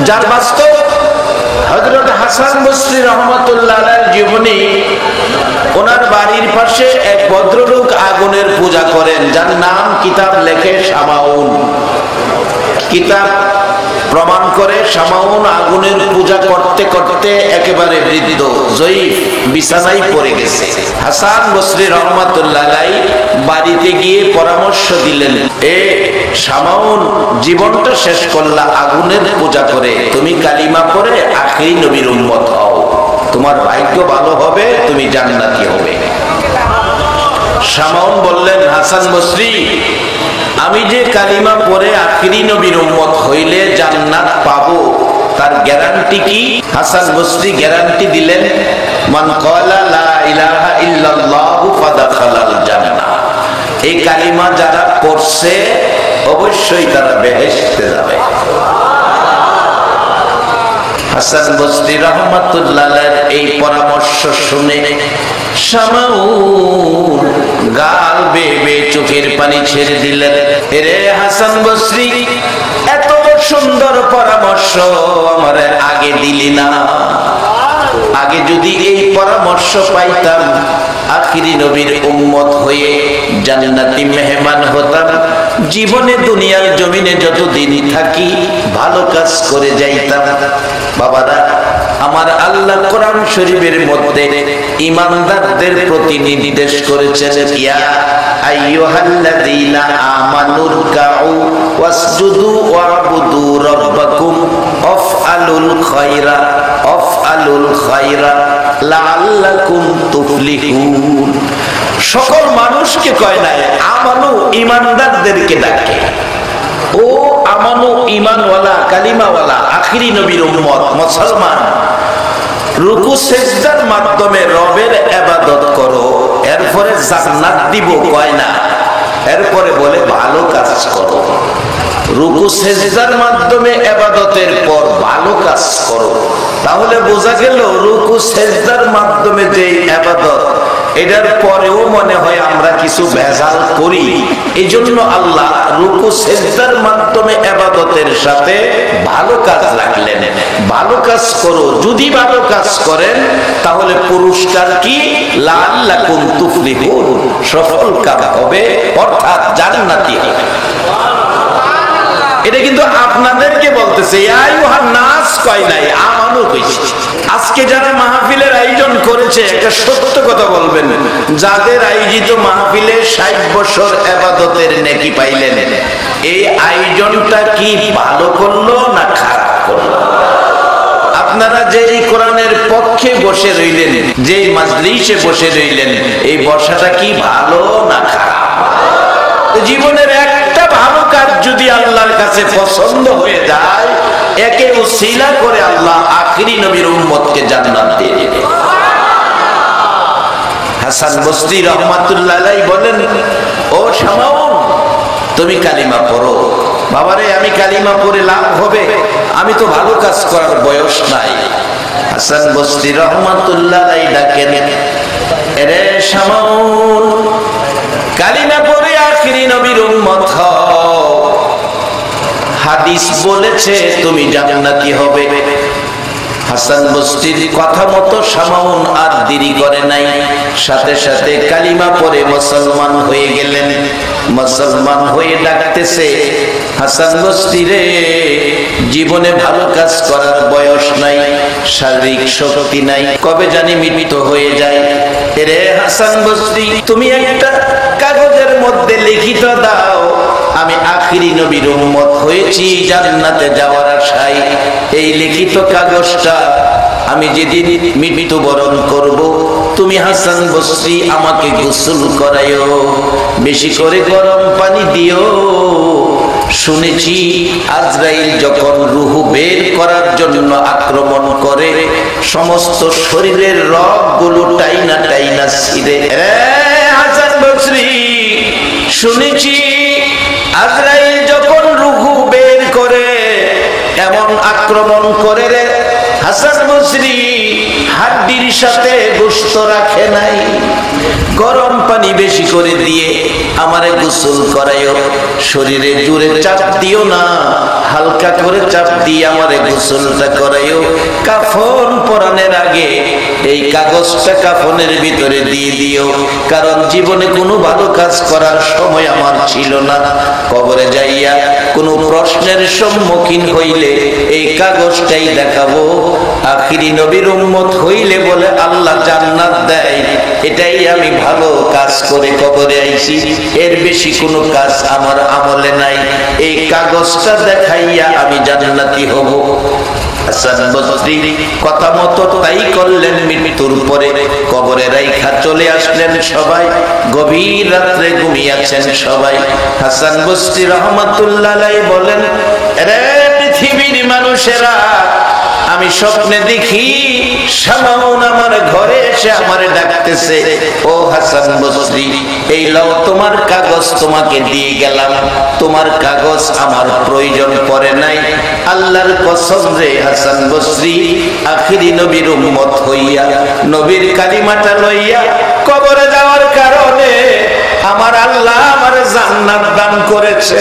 যার বাস্তব হযরত হাসান বসরি রহমাতুল্লাহ আলাইহির জীবনী। ওনার বাড়ির পাশে এক ভদ্রলোক আগুনের পূজা করেন, যার নাম কিতাব লেখে শামাউন। কিতাব প্রমাণ করে শামাউন আগুনের পূজা করতে করতে একেবারে বৃদ্ধ জয়ীফ বিছানায় পড়ে গেছে। হাসান বসরি রহমাতুল্লাহ আলাইহি বাড়িতে গিয়ে পরামর্শ দিলেন, এ শামাউন, জীবনটা শেষ করলা আগুনের পূজা করে, তুমি কালিমা পড়ে আখিরি নবীর উম্মত হও, তোমার ভাগ্য ভালো হবে, তুমি জান্নাতি হবে। শামাউন বললেন, হাসান বসরি, আমি যে কালিমা পড়ে আখিরি নবীর উম্মত হইলে জান্নাত পাবো, তার গ্যারান্টি কি? হাসান বসরি গ্যারান্টি দিলেন, মান ক্বালা লা ইলাহা ইল্লাল্লাহু ফাদাখালাল জান্নাহ। এই কালিমা যারা পড়ছে অবশ্যই তারা বেহেশতে যাবে। হাসান বসরি রাহমাতুল্লাহ আলাইহির এই পরামর্শ শুনে শামাউন গাল বেয়ে চোখের পানি ছেড়ে দিলেন। রে হাসান বসরি, এত সুন্দর পরামর্শ আমার আগে দিলি না? আগে যদি এই পরামর্শ পাইতাম, আখিরি নবীর উম্মত হয়ে জান্নাতি মেহমান হতাম, জীবনে দুনিয়ার জমিনে যতদিন থাকি ভালো কাজ করে যাইতাম। বাবারা, আমার আল্লাহ কোরআন শরীফের মধ্যে ঈমানদারদের প্রতি নির্দেশ করেছেন, ইয়া আইয়ুহাল্লাযীনা আমানুরকাউ ওয়াসজুদু ওয়াবুদু রাব্বাকুম আফআলুল খায়রা লাআল্লাকুম তুফলিহুন। সকল মানুষকে কয় না, আমানু, ঈমানদারদেরকে ডাকে। ও আমানু, ঈমানওয়ালা, কালিমাওয়ালা, আখিরি নবীর উম্মত মুসলমান, রুকু সিজদার মাধ্যমে রবের ইবাদত করো, এরপরে জান্নাত দিব কয় না, এরপরে বলে ভালো কাজ করো। রুকু সিজদার মাধ্যমে ইবাদতের পর ভালো কাজ করো, তাহলে বোঝা গেল রুকু সিজদার মাধ্যমে যে ইবাদত, এটার পরেও মনে হয় আমরা কিছু ভেজাল করি। এই জন্য আল্লাহ রুকু সিজদার মাধ্যমে ইবাদতের সাথে ভালো কাজ রাখলেন। ভালো কাজ করো, যদি ভালো কাজ করেন তাহলে পুরস্কার কি? লাআল্লাকুম তুফলিহুন, সফল কাম হবে, অর্থাৎ জান্নাতি হবে। এটা কিন্তু আপনাদেরকে বলতেছে, ইয়া আইয়ুহান নাস কয় নাই, আমানু কইছে। আজকে যারা মাহফিলের আয়োজন করেছে, একটা সত্য কথা বলবেন, যাদের আয়োজিত মাহফিলে 60 বছর ইবাদতের নেকি পাইলেন, এই আয়োজনটা কি ভালো করলো না খারাপ করলো? আপনারা যেই কোরআনের পক্ষে বসে রইলেন, যেই মাজলিসে বসে রইলেন, এই বসাটা কি ভালো না খারাপ? জীবনের একটা ভালো কাজ যদি আল্লাহর কাছে পছন্দ হয়ে যায়, একে উসিলা করে আল্লাহ আখিরি নবীর উম্মতকে জান্নাত দিয়ে দিবে। হাসান বসরি রাহমাতুল্লাহ আলাইহি বলেন, ও শামাউন, তুমি কালিমা পড়ো। বাবারে, আমি কালিমা পড়ে লাভ হবে? আমি তো ভালো কাজ করার বয়স নাই। হাসান বসরি রাহমাতুল্লাহ আলাইহি ডাকেন, এরে শামাউন, কালিমা পড়ে আখিরি নবীর উম্মত হও। হাদিস বলেছে তুমি জান্নাতি হবে। হাসান বসরির কথা মতো শামাউন আর দেরি করে নাই, সাথে সাথে কালিমা পড়ে মুসলমান হয়ে গেলেন। মুসলমান হয়ে ডাকতেছে, হাসান বসরি রে, জীবনে ভালো কাজ করার বয়স নাই, শারীরিক শক্তি নাই, কবে জানি মৃত্যু হয়ে যায়। রে হাসান বসরি, তুমি একটা কাগজের মধ্যে লিখিত দাও, আমি আখিরি নবীর উম্মত হয়েছি জান্নাতে যাওয়ার আশায়। এই লিখিত কাগজটা আমি যেদিন মৃত্যুবরণ করব, তুমি হাসান বসরি আমাকে গোসল করাইও, বেশি করে গরম পানি দিও। শুনেছি আজরাইল যখন রূহ বের করার জন্য আক্রমণ করে, সমস্ত শরীরের রগগুলো টাইনা টাইনা ছিঁড়ে। হাসান বসরি, শুনেছি আজরাইল যখন রূহ বের করে, এমন আক্রমণ করে রে হাসান বসরি হাড্ডির সাথে গোশত রাখে নাই, গরম পানি বেশি করে দিয়ে আমারে গোসল করাইও, শরীরে জোরে চাপ দিও না, হালকা করে চাপ দিয়ে আমারে গোসলটা করাইও। কাফন পরানোর আগে এই কাগজটা কাফনের ভিতরে দিয়ে দিও, কারণ জীবনে কোনো ভালো কাজ করার সময় আমার ছিল না। কবরে যাইয়া কোনো প্রশ্নের সম্মুখীন হইলে এই কাগজটাই দেখাবো। আখিরি নবীর উম্মত হইলে বলে আল্লাহ জান্নাত দেয়, এটাই আমি ভালো কাজ করে কবরে আইছি, এর বেশি কোনো কাজ আমার আমলে নাই। এই কাগজটা দেখাইয়া আমি জান্নাতি হব। হাসান বসরি কথা মতো তাই করলেন। মৃত্যুর পরে কবরে রাইখা চলে আসলেন সবাই, গভীর রাত্রে ঘুমিয়েছেন সবাই। হাসান বসরি রহমাতুল্লাহ আলাইহি বলেন, রে পৃথিবীর মানুষেরা, আমি স্বপ্নে দেখি শামাউন আমার ঘরে এসে আমারে ডাকতেছে, ও হাসান বসরি, এই লও তোমার কাগজ, তোমাকে দিয়ে গেলাম, তোমার কাগজ আমার প্রয়োজন পড়ে নাই। আল্লাহর কসম রে হাসান বসরি আখিরি নবীর উম্মত হইয়া নবীর কালিমাটা লইয়া কবরে যাওয়ার কারণে আমার আল্লাহ আমার জান্নাত দান করেছে।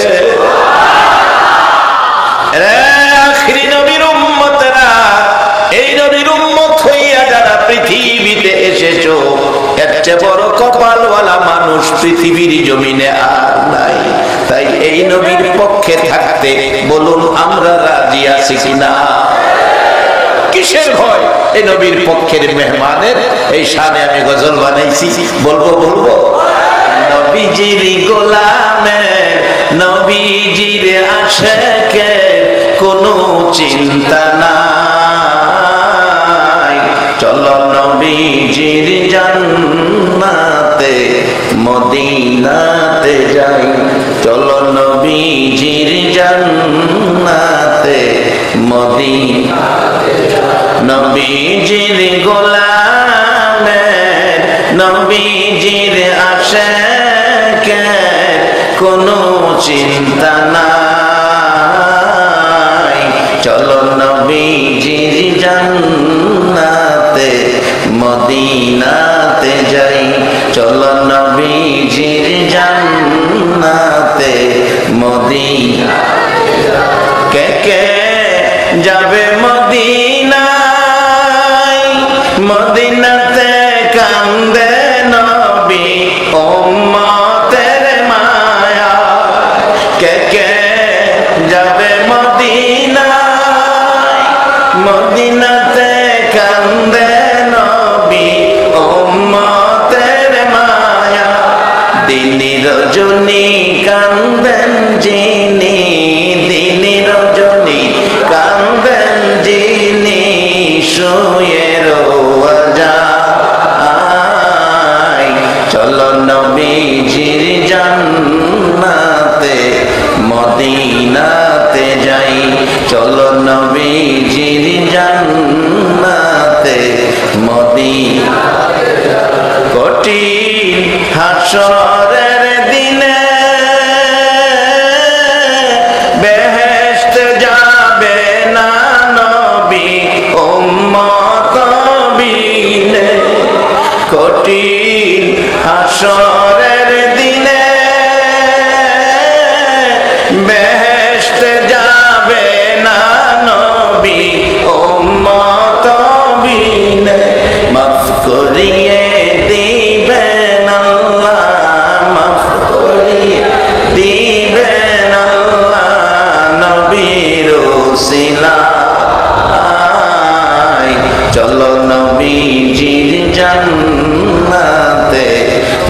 আখিরি নবীর উম্মতেরা, এই নবীর উম্মত হইয়া যারা পৃথিবীতে এসেছো, এর চেয়ে বড় কপালওয়ালা মানুষ পৃথিবীর জমিনে আর নাই। তাই এই নবীর পক্ষে থাকতে বলুন আমরা রাজি আছি কিনা? কিসের ভয়? এই নবীর পক্ষের মেহমানের এই শানে আমি গজল বানাইছি, বলবো নবীজির গোলামে, নবীজির আশিকে কোনো চিন্তা নাই, চলো নবীজির জান্নাতে মদিনাতে যাই, চলো নবীজির জান্নাতে মদিনাতে যাই। নবীজির গোলামে, নবীজির আশিকে কোনো চিন্তা নাই, চলো নবীজির জান্নাতে মদিনাতে যাই, চলো নবীজির জান্নাতে মদিনাতে যাই। কে কে যাবে মদিনায়, মদিনাতে কান্দে নবী উম্মতের মায়া, কে কে যাবে মদিনায়, মদিনাতে কান্দে নবী উম্মতের মায়া, দিনী রজনী কান্দেন যিনি, দিনী রজনী কান্দেন যিনি, শুয়ে রোয়া যায়, চলো নবীজির জান্নাতে মদিনাতে যাই, চলো নবীজির জান্নাতে মদিনাতে যাই। কঠিন হাসরের দিনে বেহেশত যাবে না নবী উম্মত বিনে, কঠিন হাসরের দিনে বেহেশত যাবে না নবী উম্মত বিনে, মাফ করিয়ে দিবেন আল্লাহ, মাফ করিয়ে দিবেন আল্লাহ নবীর ওসিলায়, চলো নবীজির জান্নাতে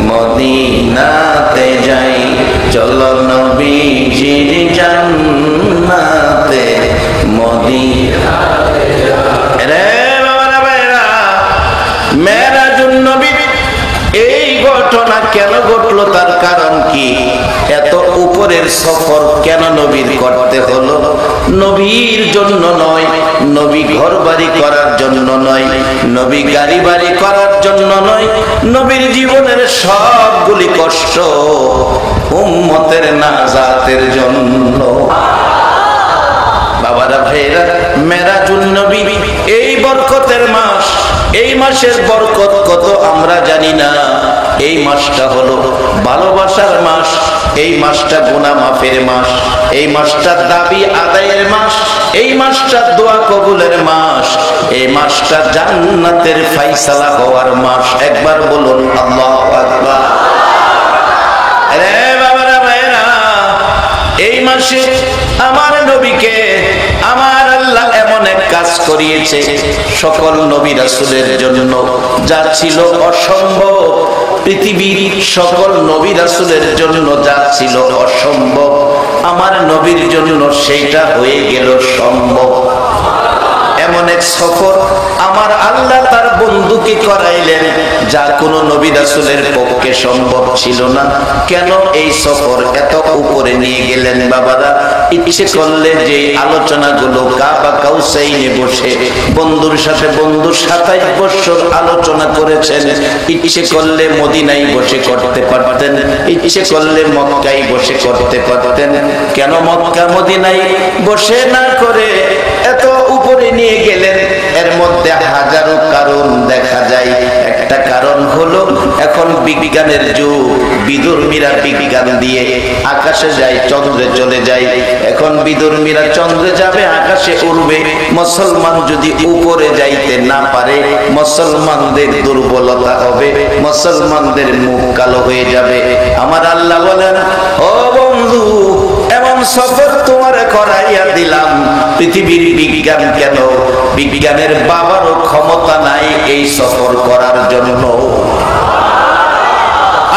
মদিনাতে যাই, চলো নবীজির জান্নাতে মদিনাতে যাই। রে বাবারা ভাইরা, মেরাজুন নবী এই ঘটনা কেন ঘটলো, তার কারণ কি? এত উপরের সফর কেন নবীর করতে হলো? নবীর জন্য নয়, নবী ঘর বাড়ি করার জন্য নয়, নবী গাড়ি বাড়ি করার জন্য নয়, নবীর জীবনের সবগুলি কষ্ট উম্মতের নাজাতের জন্য। বাবারা ভাইরা, মেরাজুন নবী এই বরকতের মাস, এই মাসের বরকত কত আমরা জানি না। এই মাসটা হলো ভালোবাসার মাস, এই মাসটা গুনাহ মাফের মাস, এই মাসটা দাবি আদায়ের মাস, এই মাসটা দোয়া কবুলের মাস, এই মাসটা জান্নাতের ফায়সালা হওয়ার মাস। একবার বলুন আল্লাহু আকবার। রে বাবারা ভাইরা, এই মাসে আমার নবীকে আমার আল্লাহ এমন এক কাজ করিয়েছে, সকল নবী রাসূলের জন্য যা ছিল অসম্ভব, পৃথিবীর সকল নবী রাসূলের জন্য যা ছিল অসম্ভব, আমার নবীর জন্য সেইটা হয়ে গেল সম্ভব। এমন এক সফর আমার আল্লাহ তার বন্ধুকে করাইলেন, যা কোনো নবী রাসূলের পক্ষে সম্ভব ছিল না। কেন এই সফর এত উপরে নিয়ে গেলেন বাবারা? ইচ্ছে করলে যে আলোচনাগুলো কাবা কাউসাইনে বসে বন্ধুর সাথে বন্ধু 27 বছর আলোচনা করেছেন, ইচ্ছে করলে মদিনায় বসে করতে পারতেন, ইচ্ছে করলে মক্কায় বসে করতে পারতেন। কেন মক্কা মদিনায় বসে না করে এত উপরে নিয়ে গেলেন? এর মধ্যে হাজারো কারণ দেখা যায়। একটা কারণ হলো এখন বিজ্ঞানের যুগ, বিদুর্মীরা বিজ্ঞান দিয়ে আকাশে যায়, চন্দ্রে চলে যায়। এখন বিদুর্মীরা চন্দ্রে যাবে, আকাশে উড়বে। মুসলমান যদি উপরে যাইতে না পারে, মুসলমানদের দুর্বলতা হবে, মুসলমানদের মুখ কালো হয়ে যাবে। আমার আল্লাহ বলেন, ও বন্ধু, এমন সফর তোমার করাইয়া দিলাম। পৃথিবীর বিজ্ঞান কেন, বিজ্ঞানের বাবারও ক্ষমতা নাই এই সফর করার জন্য।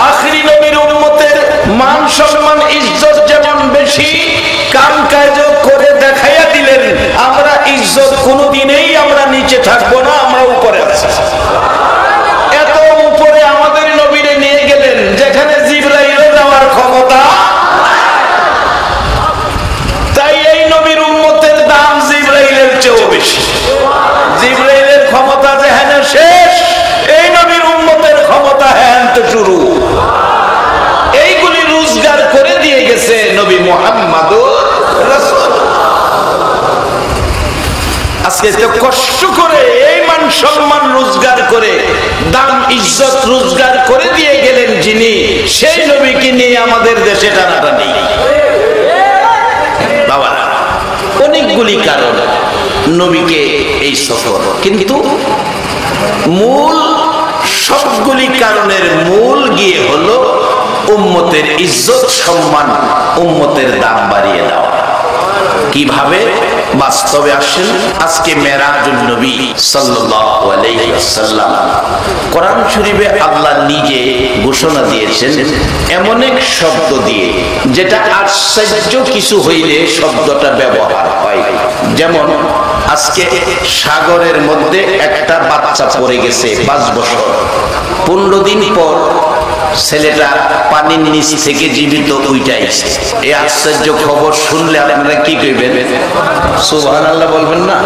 আখরি নবীর উম্মতের মান সম্মান ইজ্জত যেমন বেশি, কাম কাজ করে দেখাইয়া দিলেন আমরা ইজ্জত কোনোদিনই আমরা নিচে থাকবো না, আমরা উপরে আছি। এত উপরে আমাদের নবীরে নিয়ে গেলেন যেখানে জিবরাইলের যাওয়ার ক্ষমতা। তাই এই নবীর উম্মতের দাম জিবরাইলের চেয়েও বেশি। জিবরাইলের ক্ষমতা যেখানে শেষ, এই নবীর উম্মতের ক্ষমতা হ্যাঁ তো শুরু। এইগুলি রোজগার করে দিয়ে গেছে নবী মুহাম্মদুর রাসূল। আজকে তো কষ্ট করে এই মান সম্মান রোজগার করে, দাম ইজ্জত রোজগার করে দিয়ে গেলেন যিনি, সেই নবীকে নিয়ে আমাদের দেশে টানাটানি। বাবা, অনেকগুলি কারণ নবীকে এই সফর, কিন্তু মূল সবগুলি কারণের মূল গিয়ে হলো উম্মতের ইজ্জত সম্মান, উম্মতের দাম বাড়িয়ে দেওয়া। কিভাবে? বাস্তবে আসেন। আজকে মেরাজুন নবী সাল্লাল্লাহু আলাইহি ওয়াসাল্লাম, কোরআন শরীফে আল্লাহ নিজে ঘোষণা দিয়েছেন এমন এক শব্দ দিয়ে, যেটা আশ্চর্য কিছু হইলে শব্দটা ব্যবহার হয়। যেমন আজকে সাগরের মধ্যে একটা বাচ্চা পড়ে গেছে 5 বছর, 15 দিন পর ছেলেটা পানির নিচ থেকে জীবিত উঠাইছে। এই আশ্চর্য খবর শুনলে আপনারা কি কইবেন? সুবহানাল্লাহ বলবেন না?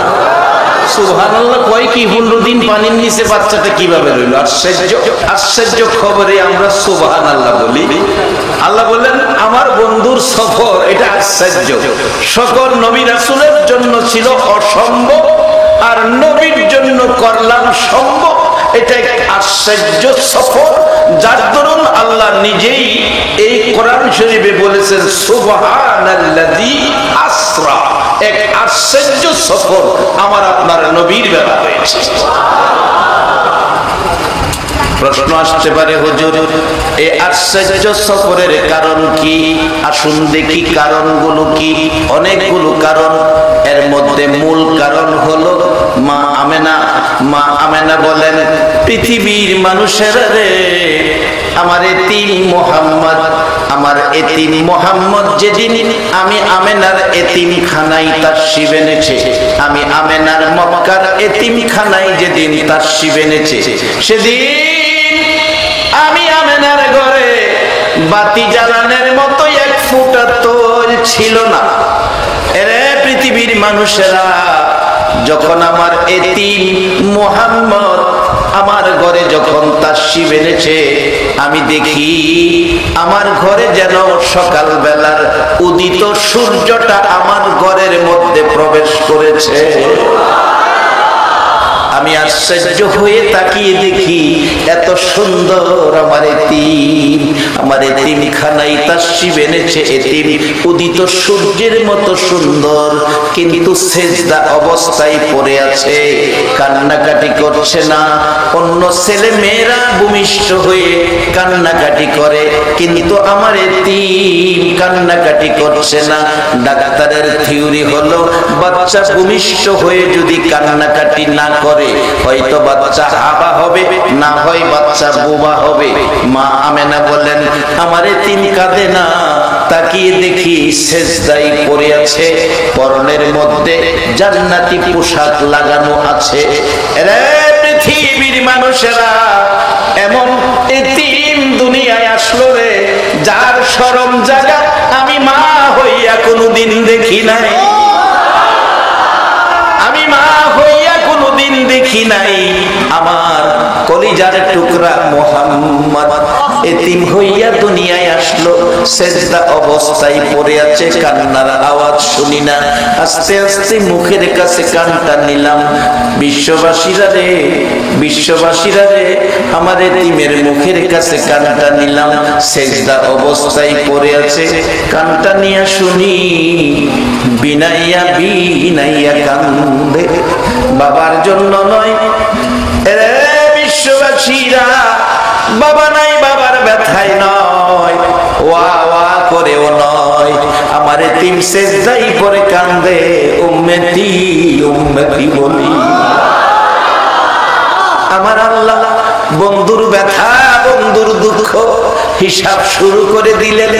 সুবহানাল্লাহ কয় কি? 15 দিন পানির নিচে বাচ্চাটা কিভাবে রইল? আশ্চর্য। আশ্চর্য খবরে আমরা সুবহানাল্লাহ বলি। আল্লাহ বললেন আমার বন্ধুর সফর এটা আশ্চর্য। সকল নবী রাসূলের জন্য ছিল অসম্ভব, আর নবীর জন্য করলাম সম্ভব। এটা এক আশ্চর্য সফর, যার দরুন আল্লাহ নিজেই এই কোরআন শরীফে বলেছেন সুবহানাল্লাযী আসরা। এক আশ্চর্য সফর আমার আপনার নবীর বেলা হয়েছে। প্রশ্ন আসতে পারে, হুজুর এই আশ্চর্য সফরের কারণ কি? আসুন দেখি কারণগুলো কি। অনেকগুলো কারণ, এর মধ্যে মূল কারণ হলো মা আমেনা। মা আমেনা বলেন, পৃথিবীর মানুষেরা রে, আমার এতিম মোহাম্মদ, আমার এতিম মোহাম্মদ যেদিন আমি আমেনার এতিমখানায় তাশরীফ এনেছে, আমি আমেনার মক্কার এতিমখানায় যেদিন তাশরীফ এনেছে, সেদিন আমি আমেনার ঘরে বাতি জ্বালানোর মতো এক ফোঁটা তৈল ছিল না। এরে পৃথিবীর মানুষেরা, যখন আমার এতিম মুহাম্মদ আমার ঘরে যখন তাশরীফ এনেছে, আমি দেখি আমার ঘরে যেন সকাল বেলার উদিত সূর্যটা আমার ঘরের মধ্যে প্রবেশ করেছে। আশ্চর্য হয়ে তাকিয়ে দেখি এত সুন্দর আমার এতিম, আমার এতিমখানায় তাশরিফ এনেছে। এতিম উদিত সূর্যের মতো সুন্দর, কিন্তু সেজদা অবস্থায় পড়ে আছে, কান্নাকাটি করছে না। অন্য ছেলে মেয়েরা ভূমিষ্ঠ হয়ে কান্নাকাটি করে, কিন্তু আমার এতিম কান্নাকাটি করছে না। ডাক্তারের থিওরি হলো বাচ্চা ভূমিষ্ঠ হয়ে যদি কান্নাকাটি না করে, হয়তো বাচ্চা হাবা হবে, না হয় বাচ্চা বোবা হবে। মা আমেনা বলেন আমার এতিম কাঁদে না। তাকিয়ে দেখি সেজদায় পড়ে আছে, পরনের মধ্যে জান্নাতি পোশাক লাগানো আছে। রে পৃথিবীর মানুষেরা, এমন এতিম দুনিয়ায় আসলো রে, যার শরম জায়গা আমি মা হইয়া কোনোদিন দেখি নাই। আমি মা হইয়া কোনোদিন দেখি নাই। আমার কলিজার টুকরা মুহাম্মদ এতিম হইয়া দুনিয়ায় আসলো, সেজদা অবস্থায় পড়ে আছে, কান্নার আওয়াজ শুনি না। আস্তে আস্তে মুখের কাছে কানটা নিলাম। বিশ্ববাসীরা রে, বিশ্ববাসীরা রে, আমার এতিমের মুখের কাছে কানটা নিলাম, সেজদা অবস্থায় পড়ে আছে। কানটা নিয়ে শুনি বিনাইয়া বিনাইয়া কান্দে, বাবার জন্য নয় রে বিশ্ববাসীরা, বাবা নাই বাবার ব্যথায় নয়, ওয়া ওয়া করেও নয়, আমার এতিম সেজদায় পড়ে কান্দে, উম্মতি উম্মতি বলি। আমার আল্লাহ বন্ধুর ব্যথা, বন্ধুর দুঃখ হিসাব শুরু করে দিলেন।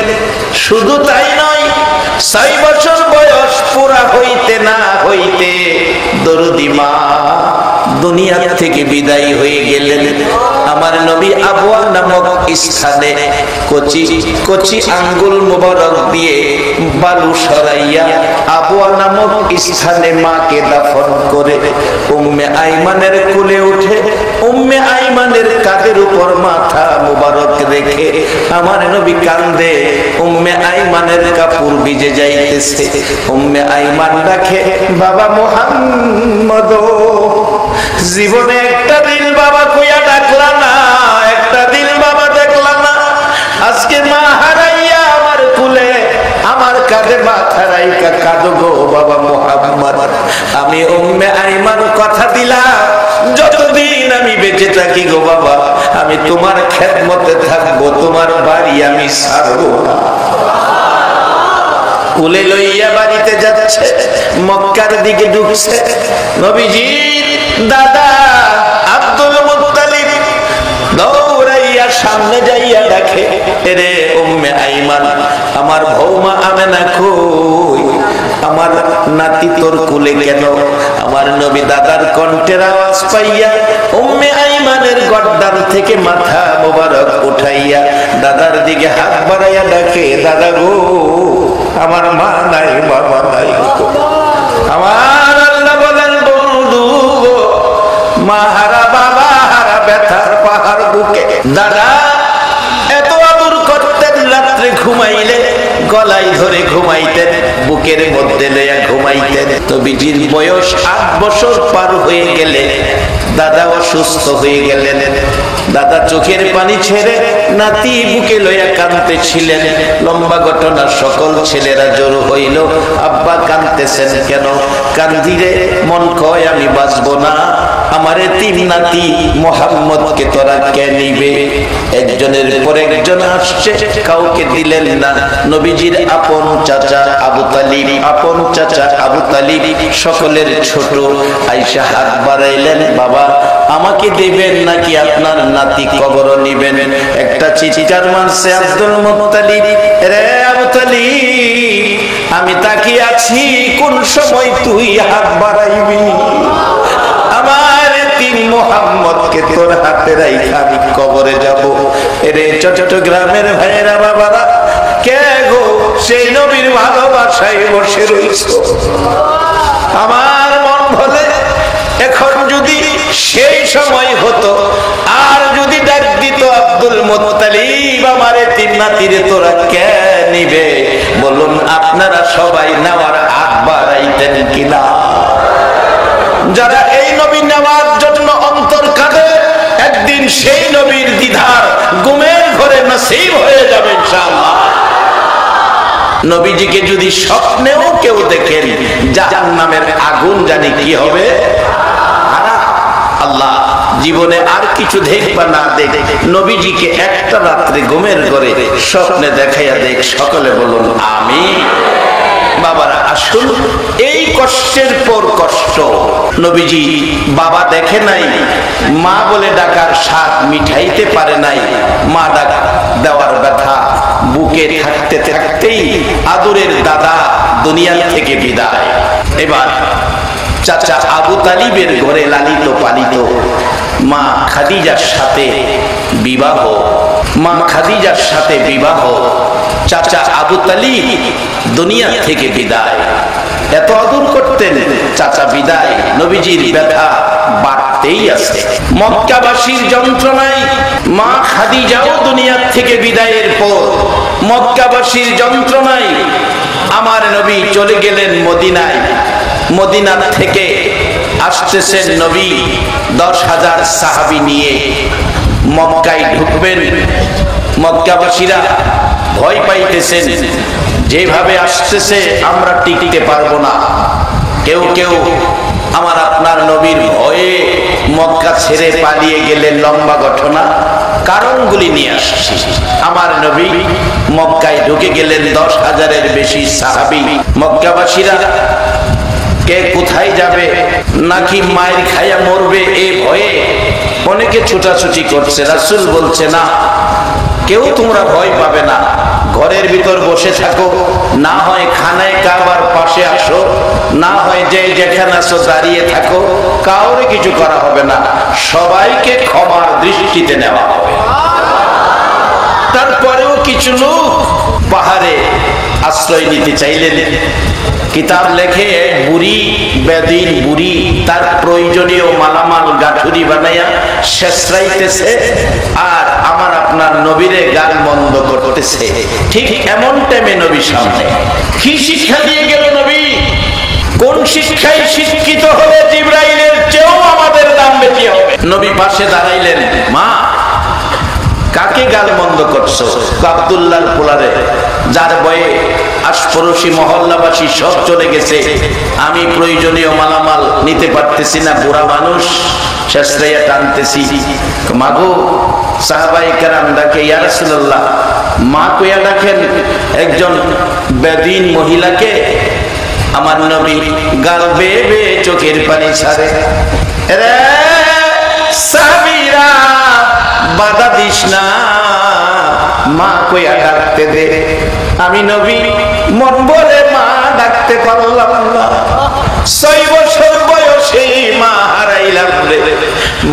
শুধু তাই নয়, 6 বছর বয়স পুরা হইতে না হইতে দরদি মা দুনিয়া থেকে বিদায় হয়ে গেলেন। আমার নবী আবওয়া নামক স্থানে কচি কচি আঙ্গুল মোবারক দিয়ে বালু সরাইয়া আবওয়া নামক স্থানে মাকে দাফন করে উম্মে আইমানের কোলে উঠে উম্মে আইমানের কাঁধের উপর মাথা মোবারক রেখে আমার নবী কান্দে। উম্মে আইমানের কাপড় ভিজে যাইতেছে। উম্মে আইমান ডাকে, বাবা মুহাম্মদ, জীবনে একটা দিন বাবা কইয়া ডাকলা না, একটা দিন বাবা দেখলা না। আজকে মা হারাইয়া আমার কুলে আমার কাঁধে মাথা রাইকা কাঁদো গো বাবা মুহাম্মদ। আমি উম্মে আইমান কথা দিলাম, যতদিন আমি বেঁচে থাকি গো বাবা, আমি তোমার খেদমতে থাকবো, তোমার বাড়ি আমি ছাড়বো না। কুলে লইয়া বাড়িতে যাচ্ছে, মক্কার দিকে ঢুকছে। নবীজির দাদা আব্দুল মুত্তালিব দৌড়াইয়া সামনে যাইয়া দেখে, রে উম্মে আইমান, আমার বৌমা আমেনা কই, আমার নাতি তোর কুলে কেন? আমার নবী দাদার কণ্ঠের আওয়াজ পাইয়া উম্মে আইমানের গর্দান থেকে মাথা মোবারক উঠাইয়া দাদার দিকে হাত বাড়াইয়া ডাকে, দাদা গো, আমার মা নাই বাবা নাই। আমার আল্লাহ বলেন, বন্ধু গো, মা হারা বাবা হারা ব্যথার পাহাড় বুকে। দাদা এত আদর করতেন, রাত্রে ঘুমাইলে গলায় ধরে ঘুমাইতেন, বুকের মধ্যে লইয়া ঘুমাইতেন। তো বিজির বয়স 8 বছর পার হয়ে গেলে দাদা অসুস্থ হয়ে গেলেন। দাদা চোখের পানি ছেড়ে নাতি বুকে লইয়া কাঁদতেছিলেন। লম্বা ঘটনা, সকল ছেলেরা জড়ো হইল, আব্বা কাঁদতেছেন কেন? কান্দিরে মন কয় আমি বাঁচবো না, আমার এতিম নাতি মুহাম্মদকে তোরা কে নিবে? একজনের পর একজন আসছে, কাউকে দিলেন না। নবীজির আপন চাচা আবু তালিব, আপন চাচা আবু তালিব সকলের ছোট, আয়েশা হাত বাড়াইলেন, বাবা আমাকে দিবেন নাকি আপনার নাতি কবর নিবেন? একটা চিৎকার মারছে আব্দুল মুত্তালিব, রে আবু তালিব, আমি তাকিয়ে আছি, কোন সময় তুই হাত বাড়াইবি? আমার তিন মুহাম্মদকে তোর হাতে রাইখা আমি কবরে যাব। রে চট্টগ্রামের ভাইয়েরা বাবারা, কে গো সেই নবীর ভালোবাসায় বসে রইছো? আমার মন বলে, এখন যদি সেই সময় হতো, আর যদি ডাক দিত আব্দুল মুত্তালিব, আমার তিন নাতিরে তোরা কে নিবে? বলুন আপনারা সবাই নেওয়ার হাত বাড়াইতেন কিনা? যারা এই যেই নবী নেওয়ার জন্য অন্তর কাঁদে, একদিন সেই নবীর দিদার ঘুমের ঘরে নসিব হয়ে যাবে ইনশাআল্লাহ। নবীজিকে যদি স্বপ্নেও কেউ দেখেন, জাহান্নামের আগুন জানি কি হবে। আল্লাহ জীবনে আর কিছু দেখবা না দেখ, নবীজিকে একটা রাত্রে ঘুমের ঘরে স্বপ্নে দেখাইয়া দেখ। সকলে বলুন আমিন। বাবারা আসুন, এই কষ্টের পর কষ্ট। নবীজি বাবা দেখে নাই, মা বলে ডাকার স্বাদ মিঠাইতে পারে নাই। মা ডাক দেওয়ার ব্যথা বুকে থাকতে থাকতেই আদরের দাদা দুনিয়া থেকে বিদায়। এবার চাচা আবু তালিবের ঘরে লালিত পালিত মা খাদিজার সাথে বিবাহ। মা খাদিজার সাথে বিবাহ, চাচা আবু তালিব দুনিয়া থেকে বিদায়। এত আদর করতেন, চাচা বিদায়, নবীজির ব্যথা বাড়তেই আছে। মক্কাবাসীর যন্ত্রণায় মা খাদিজাও দুনিয়া থেকে বিদায়ের পর মক্কাবাসীর যন্ত্রণায় আমার নবী চলে গেলেন মদিনায়। মদিনা থেকে আসতেছেন নবী 10,000 সাহাবী নিয়ে মক্কায় ঢুকবেন। মক্কাবাসীরা ভয় পাইতেছেন, যেভাবে আসতেছে আমরা টিকতে পারবো না। কেউ কেউ আমার আপনার নবীর ভয়ে মক্কা ছেড়ে পালিয়ে গেলেন। লম্বা ঘটনা, কারণগুলি নিয়ে আসছি। আমার নবী মক্কায় ঢুকে গেলেন, 10,000-এর বেশি সাহাবী। মক্কাবাসীরা কে কোথায় যাবে, নাকি মায়ের খায়া মরবে এই ভয়ে অনেকে ছুটাছুটি করছে। রাসূল বলছে না, কেউ তোমরা ভয় পাবে না, ঘরের ভিতর বসে থাকো, না হয় খানায় কাবার পাশে আসো, না হয় যে যেখানে আসো দাঁড়িয়ে থাকো, কাউরে কিছু করা হবে না, সবাইকে ক্ষমার দৃষ্টিতে নেওয়া হবে। তারপরেও কিছু লোক পাহাড়ে আশ্রয় নিতে চাইলেন। কিতাব লেখে বুড়ি, বেদিন বুড়ি তার প্রয়োজনীয় মালামাল গাঠুরি বানাইয়া শেষরাইতেছে, আর আমার আপনার নবীরে গাল বন্ধ করতেছে। ঠিক এমন টাইমে নবী সামনে কি শিক্ষা দিয়ে গেল নবী? কোন শিক্ষায় শিক্ষিত হলে জিবরাইলের চেয়েও আমাদের দাম বেশি হবে। নবী পাশে দাঁড়াইলেন, মা কাকে গাল বন্ধ করছো? আব্দুল্লাহর পোলারে, যার বয়ে আশপড়শি মহল্লাবাসী সব চলে গেছে, আমি প্রয়োজনীয় মালামাল নিতে পারতেছি না, বুড়া মানুষ, শেষরাইয়া টানতেছি। মাগো, সাহাবায়ে কেরাম ডাকে, ইয়া রাসূলুল্লাহ, মা কইয়া ডাকেন একজন বেদিন মহিলাকে। আমার নবী গাল বেয়ে বেয়ে চোখের পানি ছাড়ে। রে সাহাবীরা, বাধা দিস না, মা কইয়া ডাকতে দে। আমি নবী মন বলে মা ডাকতে পারলাম না। 6 বছর বয়সে মা হারাইলাম রে।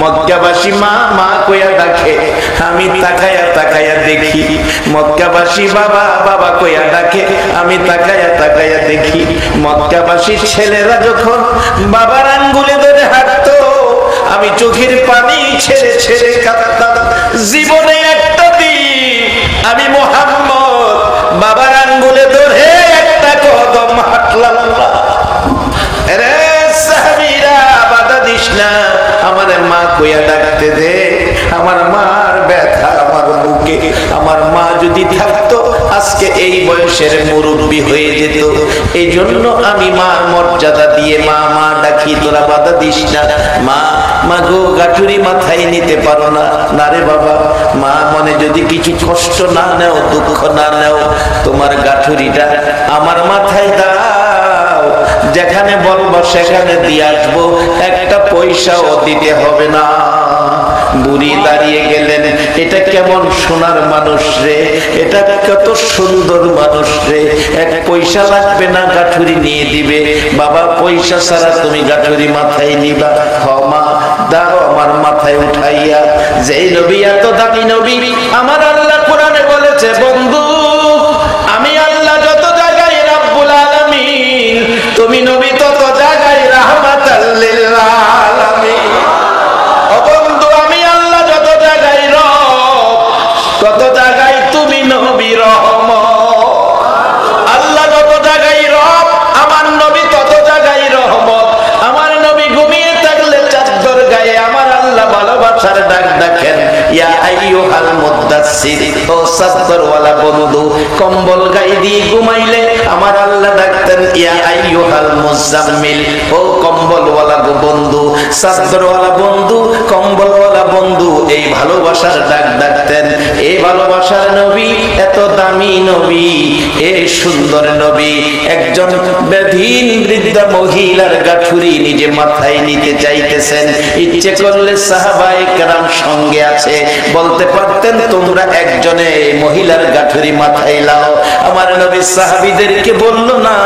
মক্কাবাসী মা মা কইয়া ডাকে, আমি তাকায়া তাকায়া দেখি। মক্কাবাসী বাবা বাবা কইয়া ডাকে, আমি তাকায়া তাকায়া দেখি। মক্কাবাসীর ছেলেরা যখন বাবার আঙ্গুলে ধরে হাঁটতো, আমি চোখের পানি ছেড়ে ছেড়ে কাঁদতাম। জীবনে একটা দিন আমি মুহাম্মদ বাবার আঙ্গুলে ধরে একটা কদম হাঁটলাম না। রে সাহাবীরা, বাধা দিস না, আমার মা কইয়া ডাকতে দে। আমার মার ব্যথা আমার বুকে। আমার মা যদি থাকতো আজকে এই বয়সের মুরব্বী হয়ে যেত। এই জন্য আমি মার মর্যাদা দিয়ে মা মা ডাকি, তোরা বাধা দিস না। মা মা গো, গাঠুরি মাথায় নিতে পারো না? না রে বাবা, মা মনে যদি কিছু কষ্ট না নেও, দুঃখ না নেও, তোমার গাঠুরিটা আমার মাথায় দাও, যেখানে বলবো সেখানে দিয়ে আসবো, একটা পয়সাও দিতে হবে না। বুড়ি দাঁড়িয়ে গেলেন, এটা কেমন সোনার মানুষ রে, এটা কত সুন্দর মানুষ রে, 1 পয়সা লাগবে না, গাঠুরি নিয়ে দিবে। বাবা, পয়সা ছাড়া তুমি গাঠুরি মাথায় নিবা? হ মা, দাও আমার মাথায় উঠাইয়া। যেই নবী এত দামি নবী, আমার আল্লাহ কোরআনে বলেছে, বন্ধু আমি আল্লাহ যত জায়গায় রাব্বুল আলামিন, তুমি নবী তত জায়গায় রাহমাতাল লিল আলামিন। ও বন্ধু, আমি আল্লাহ যত জায়গায় রব, তত জায়গায় তুমি নবী রহমত। আল্লাহ যত জায়গায় রব, আমার নবী তত জায়গায় রহমত। আমার নবী ঘুমিয়ে থাকলে আইয়ুহাল মুদ্দাসসির, ও সাদরওয়ালা বন্ধু, কম্বল গায়ে দিয়ে ঘুমাইলে আমার আল্লাহ ডাকতেন ইয়া আইয়ুহাল মুজাম্মিল, ও কম্বলওয়ালা বন্ধু, সাদরওয়ালা বন্ধু, কম্বলওয়ালা বন্ধু। এই ভালোবাসার ডাক ডাকতেন। এই ভালোবাসার নবী, এত দামি নবী, এই সুন্দর নবী, একজন বেধীন বৃদ্ধা মহিলার গাঠুরি নিজে মাথায় নিতে চাইতেছেন। ইচ্ছে করলে সাহাবায়ে কেরাম সঙ্গে আছে, বলতে পারতেন তোমরা একজনে মহিলার গাঠুরি মাথায় লাও। আমার নবী সাহাবীদেরকে বলল না,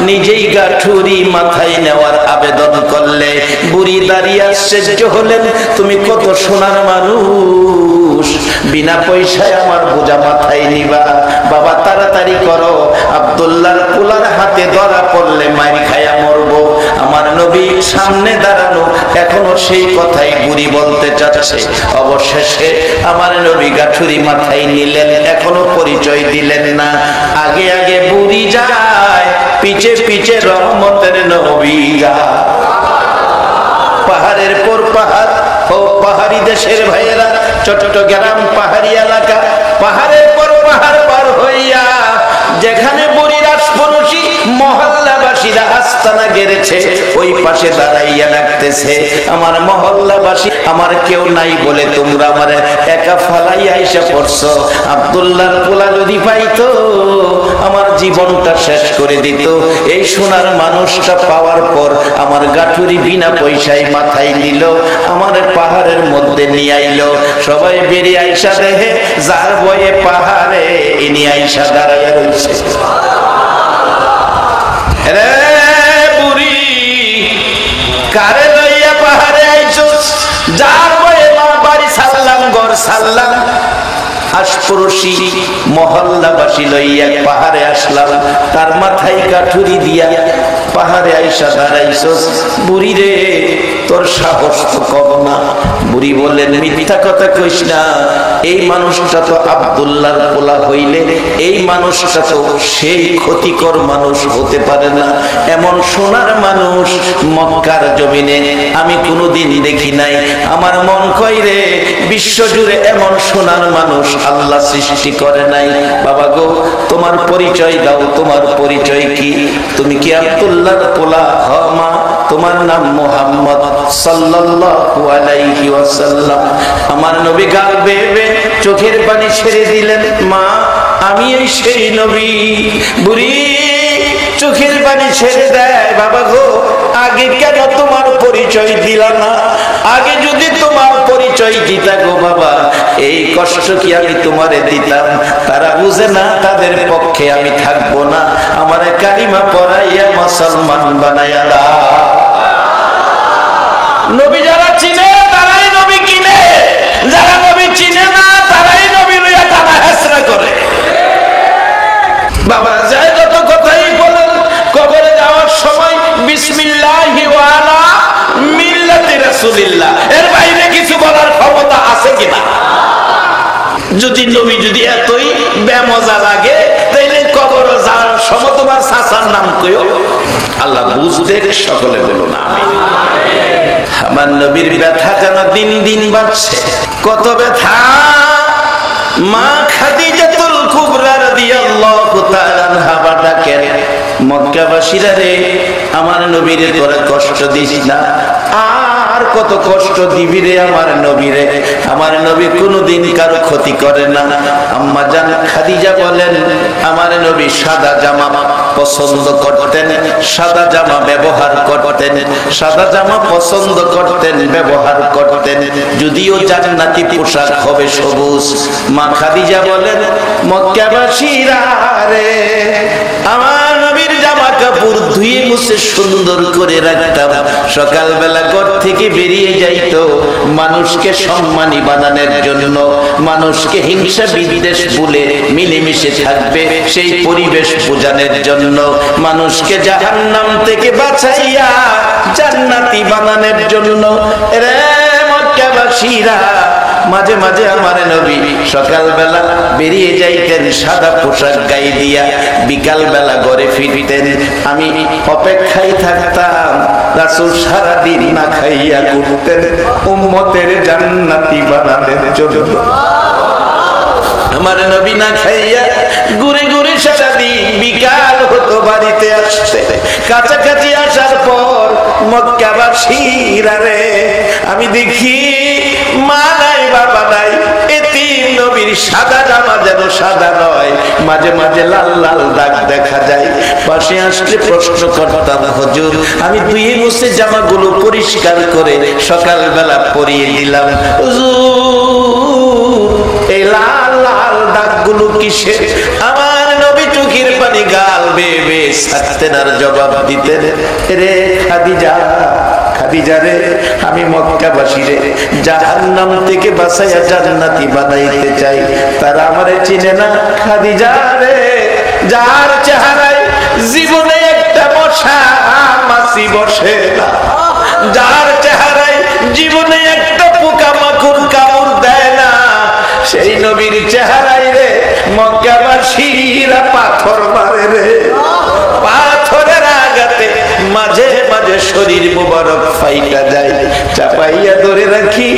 নিজেই গাঠুরি মাথায় নেওয়ার আবেদন করলে। বুড়ি দাঁড়িয়ে আশ্চর্য হলেন, তুমি কত সোনার মানুষ, বিনা পয়সায় আমার বোঝা মাথায় নিবা? বাবা তাড়াতাড়ি করো, আব্দুল্লাহর পোলার হাতে ধরা পড়লে মাইর খায়া মরবো। আমার নবী সামনে দাঁড়ানো, এখনো সেই কথাই বুড়ি বলতে চাচ্ছে। অবশেষে আমার নবী গাঠুরি মাথায় নিলেন, এখনো পরিচয় দিলেন না। আগে আগে বুড়ি যায়, পিছে পিছে রহমতের নবী যায়। পাহাড়ের পর পাহাড়, ও পাহাড়ি দেশের ভাইয়েরা, চট্টগ্রাম পাহাড়ি এলাকা, পাহাড়ের পর পাহাড় পার হইয়া যেখানে বুড়ির আশপাশি মহল্লাবাসীরা আস্তানা গেড়েছে, ওই পাশে দাঁড়াইয়া ডাকতেছে, আমার মহল্লাবাসী, আমার কেউ নাই বলে তোমরা আমার একা ফালাইয়া আইসা পড়ছো। আব্দুল্লাহর পোলা যদি পাইতো আমার জীবনটা শেষ করে দিত। এই সোনার মানুষটা পাওয়ার পর আমার গাঠুরি বিনা পয়সায় মাথায় নিল, আমার পাহাড়ের মধ্যে নিয়ে আইলো। সবাই বেরিয়ে আইসা দেখে যার বয়ে পাহাড়ে ইনি আইসা দাঁড়াইয়া রয়েছে। রে বুড়ি, কারে লইয়া পাহাড়ে আইছস? যার বয়ে মা বাড়ি সারলাম, ঘর সারলাম, আশপড়শি মহল্লাবাসী লইয়া পাহাড়ে আসলাম, তার মাথায় গাঠুরি দিয়া পাহাড়ে আইসা দাঁড়াইছস। বুড়ি রে, তোর সাহস তো কম না। বুড়ি বললেন, মিথ্যা কথা কইস না, এই মানুষটা তো আব্দুল্লাহর পোলা হইলে এই মানুষটা তো সেই ক্ষতিকর মানুষ হতে পারে না। এমন সোনার মানুষ মক্কার জমিনে আমি কোনোদিন দেখি নাই। আমার মন কয় রে, বিশ্ব জুড়ে এমন সোনার মানুষ আল্লাহ সৃষ্টি করে নাই। বাবা গো, তোমার পরিচয় দাও, তোমার পরিচয় কি? তুমি কি আব্দুল্লাহর পোলা? হ মা, তোমার নাম মুহাম্মদ সাল্লাল্লাহু আলাইহি ওয়াসাল্লাম। আমার নবী গাল বেয়ে চোখের পানি ছেড়ে দিলেন, মা আমি এই সেই নবী। বুড়ি চোখের পানি ছেড়ে দেয়, বাবা গো আগে কেন তোমার পরিচয় দিলা না? আগে যদি তোমার পরিচয় দিতা গো বাবা, এই কষ্ট কি আমি তোমারে দিতাম? তারা বুঝে না, তাদের পক্ষে আমি থাকবো না। আমার কালিমা পড়াইয়া মুসলমান বানাইয়া দাও। নবী যারা চিনে তারাই নবী কিনে, যারা নবী চিনে না তারাই নবী লইয়া টানা হেসরা করে। বাবা যায় যত কথাই বলেন, কবরে যাওয়ার সময় বিসমিল্লাহি ওয়া আলা মিল্লাতি রাসূলিল্লাহ, এর বাইরে কিছু বলার ক্ষমতা আছে কিনা? যদি নবী যদি এতই বেমজা লাগে, তাইলে কবরে যাওয়ার সময় তোমার চাচার নাম কইও। আল্লাহ বুঝতে সকলে বলুন আমিন। আমার নবীর ব্যথা যেন দিন দিন বাড়ছে। কত ব্যথা! মা খাদিজাতুল কুবরা রাদিয়াল্লাহু তাআলা আনহা ডাকেন, মক্কাবাসীরা রে, আমার নবীরে তোরা কষ্ট দিস না। আর কত কষ্ট দিবি রে আমার নবীরে? আমার নবী কোনোদিন কারো ক্ষতি করে না। আম্মা জান খাদিজা বলেন, আমার নবী সাদা জামা পছন্দ করতেন, সাদা জামা ব্যবহার করতেন, সাদা জামা পছন্দ করতেন, ব্যবহার করতেন। যদিও জান্নাতি পোশাক হবে সবুজ। মা খাদিজা বলেন, মক্কাবাসীরা রে, আমার নবীর জামা কাপড় ধুয়ে মুছে সুন্দর করে রাখতাম। সকালবেলা ঘর থেকে বেরিয়ে যাইতো মানুষকে সম্মানী বানানোর জন্য, মানুষকে হিংসা বিদ্বেষ ভুলে মিলেমিশে থাকবে সেই পরিবেশ বোঝানোর জন্য, মানুষকে জাহান্নাম থেকে বাঁচাইয়া জান্নাতি বানানোর জন্য। রে মক্কাবাসীরা, মাঝে মাঝে আমার নবী সকালবেলা বেরিয়ে যাইতেন সাদা পোশাক গায়ে দিয়া, বিকাল বেলা ঘরে ফিরতেন। আমি অপেক্ষায় থাকতাম, রাসূল সারাদিন না খাইয়া ঘুরতেন উম্মতের জান্নাতি বানানোর জন্য। আমার নবী না খাইয়া ঘুরে ঘুরে সারাদিন, বিকাল হতো বাড়িতে আসতে। কাছাকাছি আসার পর মক্কাবাসীরা রে আমি দেখি মা নাই বাবা নাই, এতিম নবীর সাদা জামা যেন সাদা নয়, মাঝে মাঝে লাল লাল দাগ দেখা যায়। পাশে আসলে প্রশ্ন করতাম, হুজুর আমি ধুয়ে মুছে জামাগুলো পরিষ্কার করে সকালবেলা পরিয়ে দিলাম, হুজুর এই লাল লাল দাগগুলো কিসের? আমার নবী চোখের পানি গাল বেয়ে বেয়ে ছাড়তেন আর জবাব দিতেন, রে খাদিজা, খাদিজা রে আমি মক্কাবাসী রে জাহান্নাম থেকে বাঁচাইয়া জান্নাতি বানাইতে চাই, তারা আমারে চিনে না। খাদিজা রে যার চেহারায় জীবনে একটা মশা মাছি বসে না, যার চেহারায় জীবনে একটা পোকামাকড় কামড় দেয় না, সেই নবীর চেহারায় রে মক্কাবাসীরা পাথর মারে রে। পাথরের আঘাতে মাঝে মাঝে শরীর মোবারক ফাইটা যায়, চাপাইয়া ধরে রাখি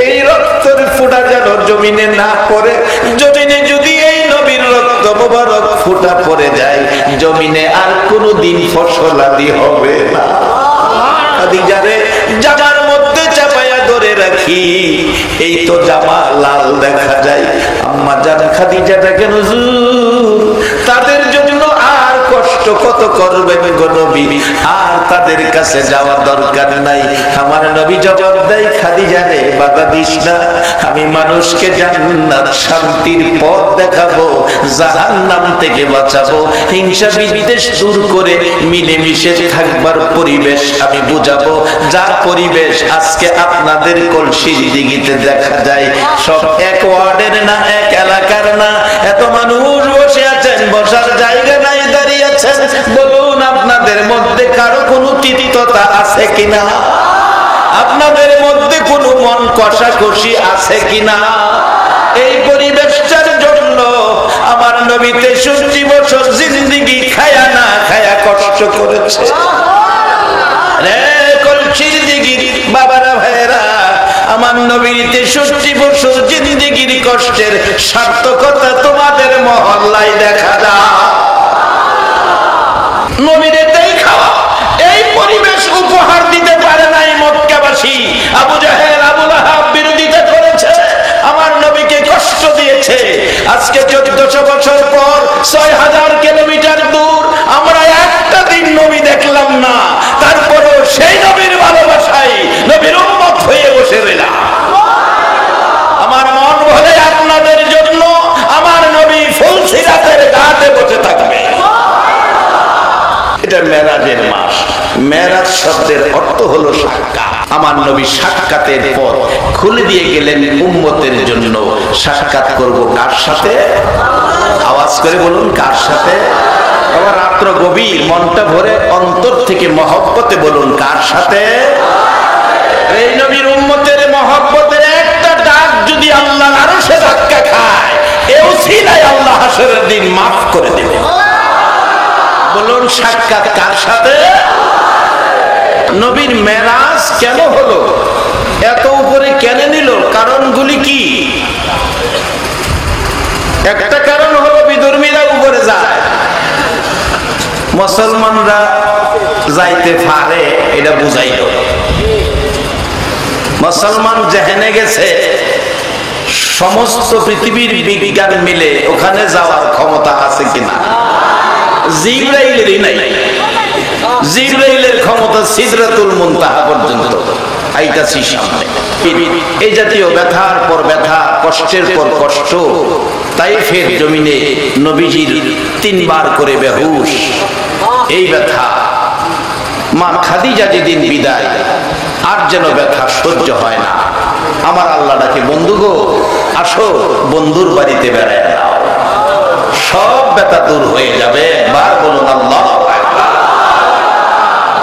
এই রক্তের ফোঁটা যেন জমিনে না পড়ে। জমিনে যদি এই নবীর রক্ত মোবারক ফোঁটা পড়ে যায়, জমিনে আর কোনোদিন ফসল আদি হবে না। খাদিজারে জামার মধ্যে চাপাইয়া ধরে রাখি, এই তো জামা লাল দেখা যায়। আম্মা জান খাদিজাটা কেন তাদের জন্য আর কষ্ট কত করবেন গো নবী, আর তাদের কাছে যাওয়ার দরকার নাই। আমার নবী জবাব দেয়, খাদিজা রে বাধা দিস না, আমি মানুষকে জান্নাত শান্তির পথ দেখাবো, জাহান্নাম থেকে বাঁচাবো, হিংসা বিদ্বেষ দূর করে মিলেমিশে থাকবার পরিবেশ আমি বুঝাবো। যা পরিবেশ আজকে আপনাদের কলসির দিঘিতে দেখা যায়, সব এক ওয়ার্ডের না, এক এলাকার না, এত মানুষ বসে আছেন, বসার জায়গা নাই, দাঁড়িয়ে আছেন। বলুন আপনাদের মধ্যে কারো কোনো তিক্ততা আছে কিনা? আপনাদের মধ্যে কোনো মন কষাকষি আছে কিনা? এই পরিবেশটার জন্য আমার নবী 63 বছর জিন্দেগি খায়া না খায়া কষ্ট করেছে রে কলসির দিঘির বাবারা ভাইরা। আমার নবীর 63 বছর জিন্দেগির কষ্টের সার্থকতা তোমাদের মহল্লায় দেখা যায়। নবীরে দেখাও এই পরিবেশ উপহার দিতে পারে নাই মক্কাবাসী। আবু জাহেল আবু লাহাব বিরোধিতা করেছে, আমার নবীকে কষ্ট দিয়েছে। আজকে 1400 বছর পর 6000 কিলোমিটার দূর আমরা একটা দিন নবী দেখলাম না, তারপরও সেই নবীর ভালোবাসায় নবীর উম্মত হয়ে বসে রইলাম। আমার মন বলে আপনাদের জন্য আমার নবী ফুলসিরাতের ঘাটে বসে থাকবে। এটা মেরাজের মাস। মেরাজ শব্দের অর্থ হলো সাক্ষাৎ। আমার নবী সাক্ষাতের পর খুলে দিয়ে গেলেন উম্মতের জন্য, সাক্ষাৎ করব কার সাথে? আওয়াজ করে বলুন, কার সাথে? আবার রাত্র গভীর, মনটা ভরে অন্তর থেকে মহব্বতে বলুন, কার সাথে? এই নবীর উম্মতের মহব্বতের একটা ডাক যদি আল্লাহর আরশে ধাক্কা খায়, এও সিলাই আল্লাহ হাসরের দিন মাফ করে দেবে। বলুন সাক্ষাৎ কার সাথে? নবীর মেরাজ কেন হলো, এত উপরে কেন নিল, কারণগুলি কি? একটা কারণ হলো বিধর্মীরা উপরে যায়, মুসলমানরা যাইতে পারে, এটা বুঝাইল। মুসলমান যেখানে গেছে সমস্ত পৃথিবীর বিজ্ঞান মিলে ওখানে যাওয়ার ক্ষমতা আছে কিনা? জিবরাইলেরই নাই। জিবরাইলের ক্ষমতা সিদরাতুল মুনতাহা পর্যন্ত। আইতাছি সামনে। এই জাতীয় ব্যথার পর ব্যথা, কষ্টের পর কষ্ট, তাইফের জমিনে নবীজির 3 বার করে বেহুশ। এই ব্যথা মা খাদিজা যেদিন বিদায়, আর যেন ব্যথা সহ্য হয় না। আমার আল্লাহ ডাকে, বন্ধু গো আসো, বন্ধুর বাড়িতে বেড়ায় দাও, সব ব্যথা দূর হয়ে যাবে। বার বলুন আল্লাহ।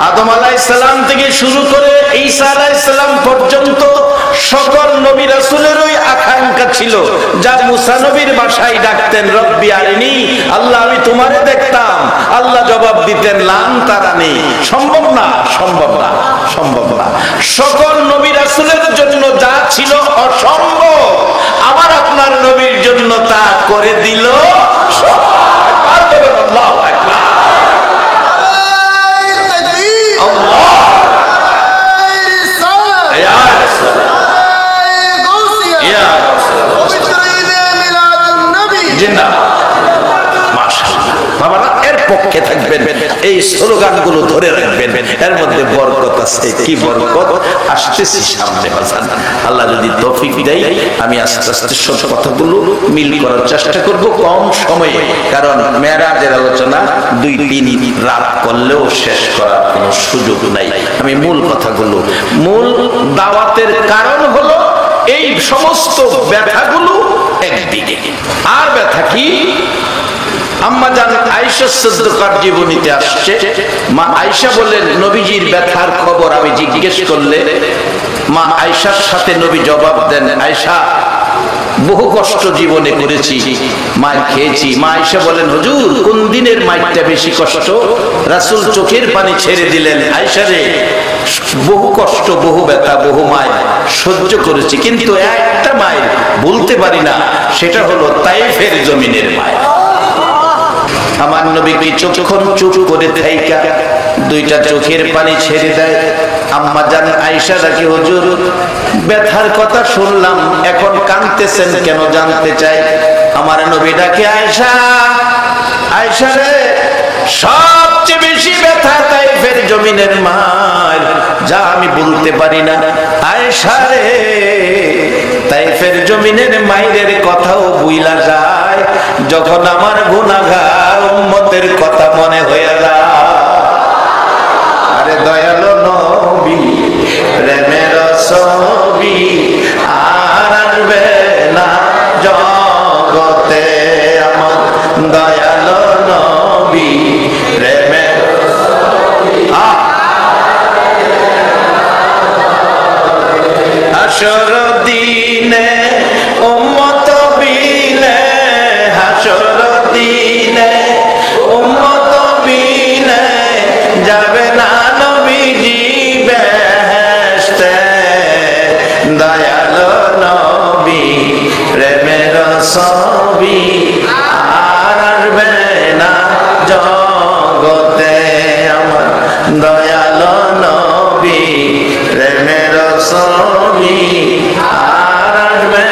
আদম আলাইহিস সালাম থেকে শুরু করে ঈসা আলাইহিস সালাম পর্যন্ত সকল নবী রাসূলের ওই ছিল, যা মুসা নবীর বাসায় ডাকতেন রব্বি আরিনি, আল্লাহ আমি তোমারে দেখতাম, আল্লাহ জবাব দিতেন লান তারানি, সম্ভব না, সম্ভব না, সম্ভব না। সকল নবী রাসূলের জন্য যা ছিল অসম্ভব, আমার আপনার নবীর জন্য তা করে দিল আল্লাহু আকবার। এর পক্ষে থাকবেন, এই স্লোগানগুলো ধরে রাখবেন, এর মধ্যে বরকত আছে। কি বরকত আসতেছি সামনে। আল্লাহ যদি তৌফিক দেয়, আমি আস্তে আস্তে সব কথাগুলো মিল করার চেষ্টা করব কম সময়ে, কারণ মেরাজের আলোচনা 2-3 রাত করলেও শেষ করার কোনো সুযোগ নাই। আমি মূল কথাগুলো, মূল দাওয়াতের কারণ হলো এই সমস্ত ব্যথাগুলো একদিকে। আর ব্যথা কি? আম্মা জান আয়েশা সিদ্দিকার জীবনীতে আসছে, মা আয়েশা বলেন নবীজির ব্যথার খবর আমি জিজ্ঞেস করলে মা আয়েশার সাথে নবী জবাব দেন, আয়েশা বহু কষ্ট জীবনে করেছি, মার খেয়েছি। মা আয়েশা বলেন হুজুর কোন দিনের মাইরটা বেশি কষ্ট? রাসূল চোখের পানি ছেড়ে দিলেন, আয়েশা রে বহু কষ্ট, বহু ব্যথা, বহু মায়ের সহ্য করেছি, কিন্তু একটা মায়ের বলতে পারি না, সেটা হলো তায়েফের জমিনের মায়ের। আমার নবী কিছুক্ষণ চুপ করে থাইকা 2টা চোখের পানি ছেড়ে দেয়। আম্মা জান আয়েশা ডাকে, হুজুর ব্যথার কথা শুনলাম, এখন কাঁদতেছেন কেন জানতে চাই। আমার নবী ডাকে, আয়েশা, আয়েশা রে সবচেয়ে বেশি ব্যথা তায়েফের জমিনের মার, যা আমি বলতে পারি না। আয়েশা রে তায়েফের জমিনের মায়ের কথাও বুইলা যায় যখন আমার গুনাহগার উম্মতের কথা মনে হয়ে যায়। আরে দয়ালু নবী প্রেমের ছবি আর আসবে না জগতে, আমার দয়ালু নবী প্রেমের হাসর দিনে উম্মত বিনে, হাসর দিনে উম্মত বিনে যাবে না নবীজি বেহেশতে, দয়ালু নবী প্রেমের ছবি আর আসবে না জগতে, আমার দয়ালু নবী প্রেমের ছবি আর আসবে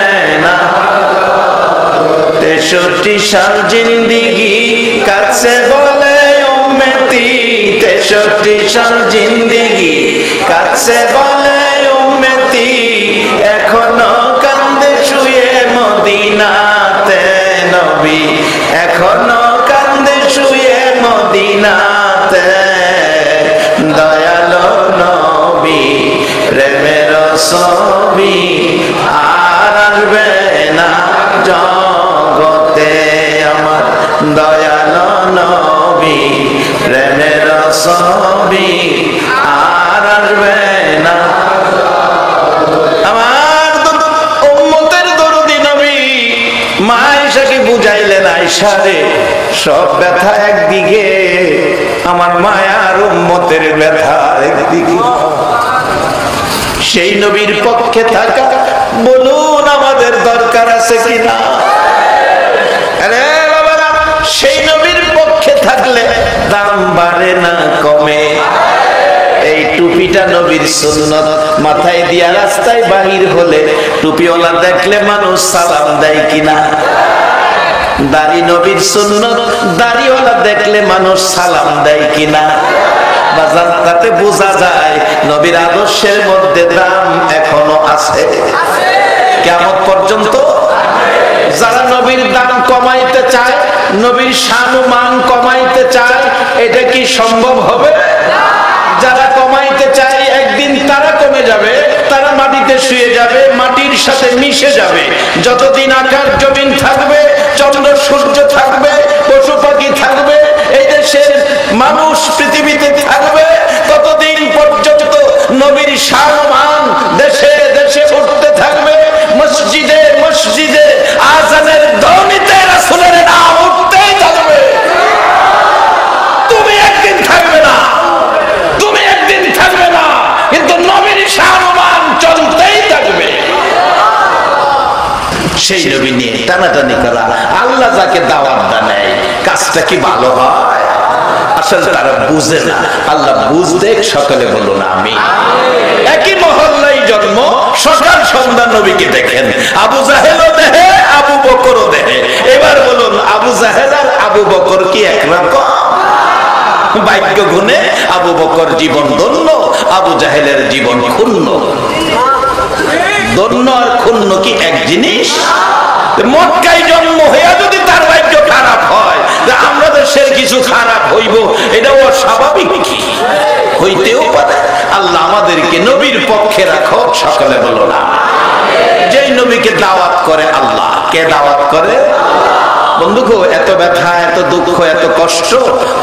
না। 63 সাল জিন্দিগি কাছে বলে উম্মতি, 63 সাল জিন্দিগি কাছে বলে উম্মতি, এখনো কান্দে শুয়ে মদিনাতে নবী, এখনো কান্দে শুয়ে মদিনাতে, দয়ালু নবী প্রেমের ছবি আর আসবে না জগতে, আমার দয়ালু নবী প্রেমের ছবি আর আসবে না। আমার উম্মতের দরদি নবী মা আয়েশাকে বুঝাইলেন, আয়েশা রে সব ব্যথা একদিকে, আমার মায়ার উম্মতের ব্যথা একদিকে। সেই নবীর পক্ষে থাকা বলুন আমাদের দরকার আছে কিনা? আরে বাবারা, সেই নবীর পক্ষে থাকলে দাম বাড়ে না কমে। এই টুপিটা নবীর সুন্নত, মাথায় দিয়া রাস্তায় বাহির হলে টুপিওয়ালা দেখলে মানুষ সালাম দেয় কিনা? দাড়ি নবীর সুন্নত, দাড়িওয়ালা দেখলে মানুষ সালাম দেয় কিনা? বাজার তাতে বোঝা যায় নবীর আদর্শের মধ্যে দাম এখনো আছে কিয়ামত পর্যন্ত। যারা নবীর দাম কমাইতে চায়, নবীর শান ও মান কমাইতে চায়, এটা কি সম্ভব হবে? যারা কমাইতে চায় একদিন তারা কমে যাবে, তারা মাটিতে শুয়ে যাবে, মাটির সাথে মিশে যাবে। যতদিন আকাশ জমিন থাকবে, চন্দ্র সূর্য থাকবে, পশু পাখি থাকবে, এই দেশের মানুষ পৃথিবীতে থাকবে, ততদিন পর্যন্ত নবীর শান মান দেশে দেশে উঠতে থাকবে। মসজিদে মসজিদে সেই নবী নিয়ে টানাটানি করা, আল্লাহ যাকে দাওয়াত দেয় কাজটা কি ভালো হয়? আসলে তারা বুঝে না, আল্লাহ বুঝতে সকলে বলুন আমি। একই মহল্লায় জন্ম, সকাল সন্ধ্যা নবীকে দেখেন, আবু জাহেলও দেখে, আবু বকরও দেখে। এবার বলুন আবু জাহেল আর আবু বকর কি একরকম? ভাগ্য গুণে আবু বকর জীবন ধন্য, আবু জাহেলের জীবন ক্ষুণ্ণ। ধন্য আর ক্ষুণ্ণ কি এক জিনিস? মক্কায় জন্ম হইয়া যদি তার ভাগ্য খারাপ হয়, আমরা দেশের কিছু খারাপ হইব, এটা অস্বাভাবিক কি? হইতেও পারে। আল্লাহ আমাদেরকে নবীর পক্ষে রাখো, সকলে বলো না। যেই নবীকে দাওয়াত করে আল্লাহ, কে দাওয়াত করে? বন্ধু গো, এত ব্যথা, এত দুঃখ, এত কষ্ট,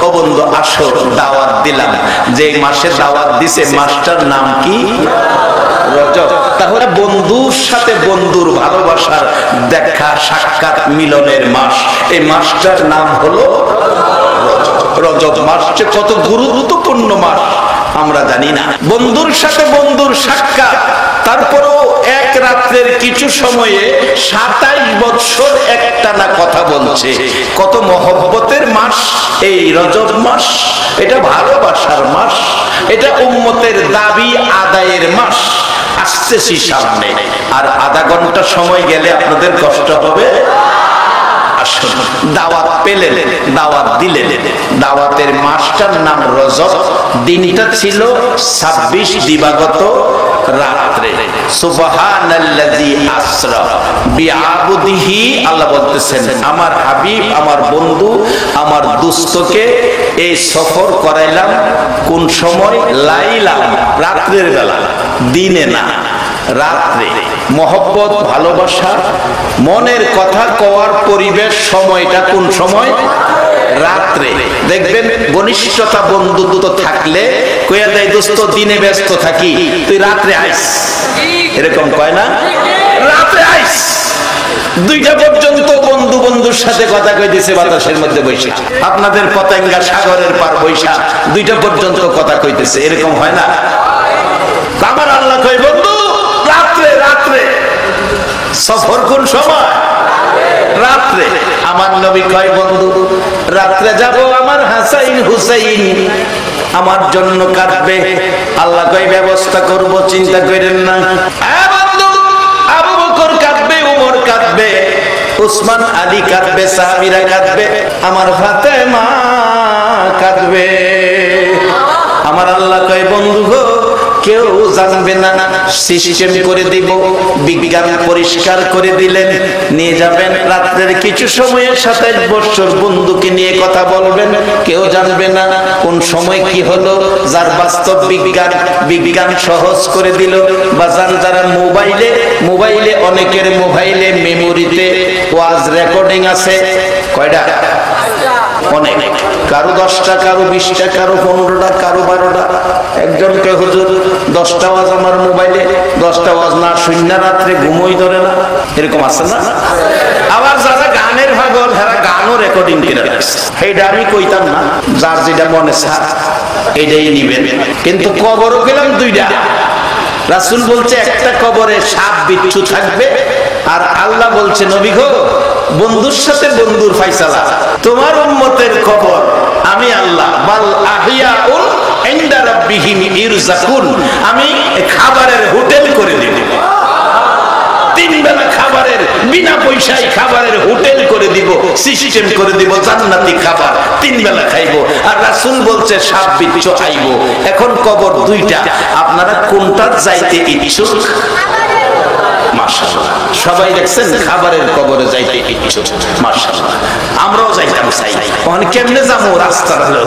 ও বন্ধু আসো দাওয়াত দিলাম। যে মাসে দাওয়াত দিছে মাসটার নাম কি? রজব। তাহলে বন্ধুর সাথে বন্ধুর ভালোবাসার দেখা, সাক্ষাৎ, মিলনের মাস, এই মাসটার নাম হলো রজব মাস। কত গুরুত্বপূর্ণ মাস আমরা জানি না। বন্ধুর সাথে বন্ধুর সাক্ষাৎ, তারপরও এক রাত্রের কিছু সময়ে 27 বছর একটানা কথা বলছে। কত মহব্বতের মাস এই রজব মাস। এটা ভালোবাসার মাস, এটা উম্মতের দাবি আদায়ের মাস। আসতেছি সামনে, আর আধা ঘন্টা সময় গেলে আপনাদের কষ্ট হবে। আসুন, দাওয়াত পেলেন, দাওয়াত দিলেন। দাওয়াতের মাসটার নাম রজব। দিনটা ছিল 26 দিবাগত রাত্রে। সুবহানাল্লাযী আসরা বিআবদিহি। আল্লাহ বলতেছেন, আমার হাবিব, আমার বন্ধু, আমার দুস্থকে এই সফর করাইলাম কোন সময়? লাইলাম, রাত্রের বেলা, দিনে না, রাত্রে। মহব্বত, ভালোবাসা, মনের কথা কওয়ার পরিবেশ, সময়টা কোন সময়? রাত্রে। দেখবেন ঘনিষ্ঠতা, বন্ধুত্ব থাকলে কইয়া দেয়, দোস্ত দিনে ব্যস্ত থাকি, তুই রাত্রে আইস, এরকম কয় না? রাত্রে আইস। 2টা পর্যন্ত বন্ধু বন্ধুর সাথে কথা কইতেছে বাতাসের মধ্যে বৈশা, আপনাদের পতেঙ্গা সাগরের পার বৈশা 2টা পর্যন্ত কথা কইতেছে, এরকম হয় না? আমার আল্লাহ কই, বন্ধু রাত্রে, রাত্রে। সফর কোন সময়? রাত্রে। আমার নবী কয়, বন্ধু রাত্রে যাব, আমার হাসাইন হুসাইন আমার জন্য কাঁদবে। আল্লাহ কয়, ব্যবস্থা করব, চিন্তা করেন না। বন্ধু আবু বকর কাঁদবে, উমর কাঁদবে, উসমান আলী কাঁদবে, সাহাবীরা কাঁদবে, আমার ফাতেমা কাঁদবে। আমার আল্লাহ কয়, বন্ধু গো কেউ জানবে না, সিস্টেম করে দিব, বিজ্ঞান পরিষ্কার করে দিলেন, নিয়ে যাবেন রাত্রের কিছু সময়ে 27 বছর বন্ধুকে নিয়ে কথা বলবেন, কেউ জানবে না কোন সময় কি হলো। যার বাস্তব বিজ্ঞান, বিজ্ঞান সহজ করে দিল। বাজান যারা মোবাইলে অনেকের মোবাইলে মেমোরিতে ওয়াজ রেকর্ডিং আছে, কয়টা? অনেক। কারো 10টা, কারো 20টা, কারো 15টা, কারো 12টা। একজনকে হুজুর 10টা ওয়াজ আমার মোবাইলে, 10টা ওয়াজ না শুননা রাত্রে ঘুমোই ধরে না, এরকম আছে না? আবার যারা গানের পাগল, যারা গানও রেকর্ডিং করে রাখছে, এইটা আমি কইতাম না, যার যেটা মনে চায় এইটাই নিবেন। কিন্তু কবরও গেলাম 2টা। রাসূল বলছে একটা কবরে সাপ বিচ্ছু থাকবে, আর আল্লাহ বলছে, নবী গো বন্ধুর সাথে বন্ধুর ফায়সালা, তোমার উম্মতের কবর আমি আল্লাহ বাল আহিয়াউন ইনদা রাব্বিহিম ইরযাকুন, আমি খাবারের হোটেল করে দেব। 3 বেলা খাবারের, বিনা পয়সায় খাবারের হোটেল করে দিব, সিস্টেম করে দিব, জান্নাতি খাবার 3 বেলা খাইবো। আর রাসূল বলছে সাপ বিচ্ছু আইবো। এখন কবর 2টা, আপনারা কোনটা যাইতে ইচ্ছুক? মাশাআল্লাহ, সবাই দেখছেন খাবারের কবরে যাইতে ইচ্ছুক, মাশাআল্লাহ। আমরাও যাইতাম চাই। ওখানে কেমনে যাবো? রাস্তা হলো,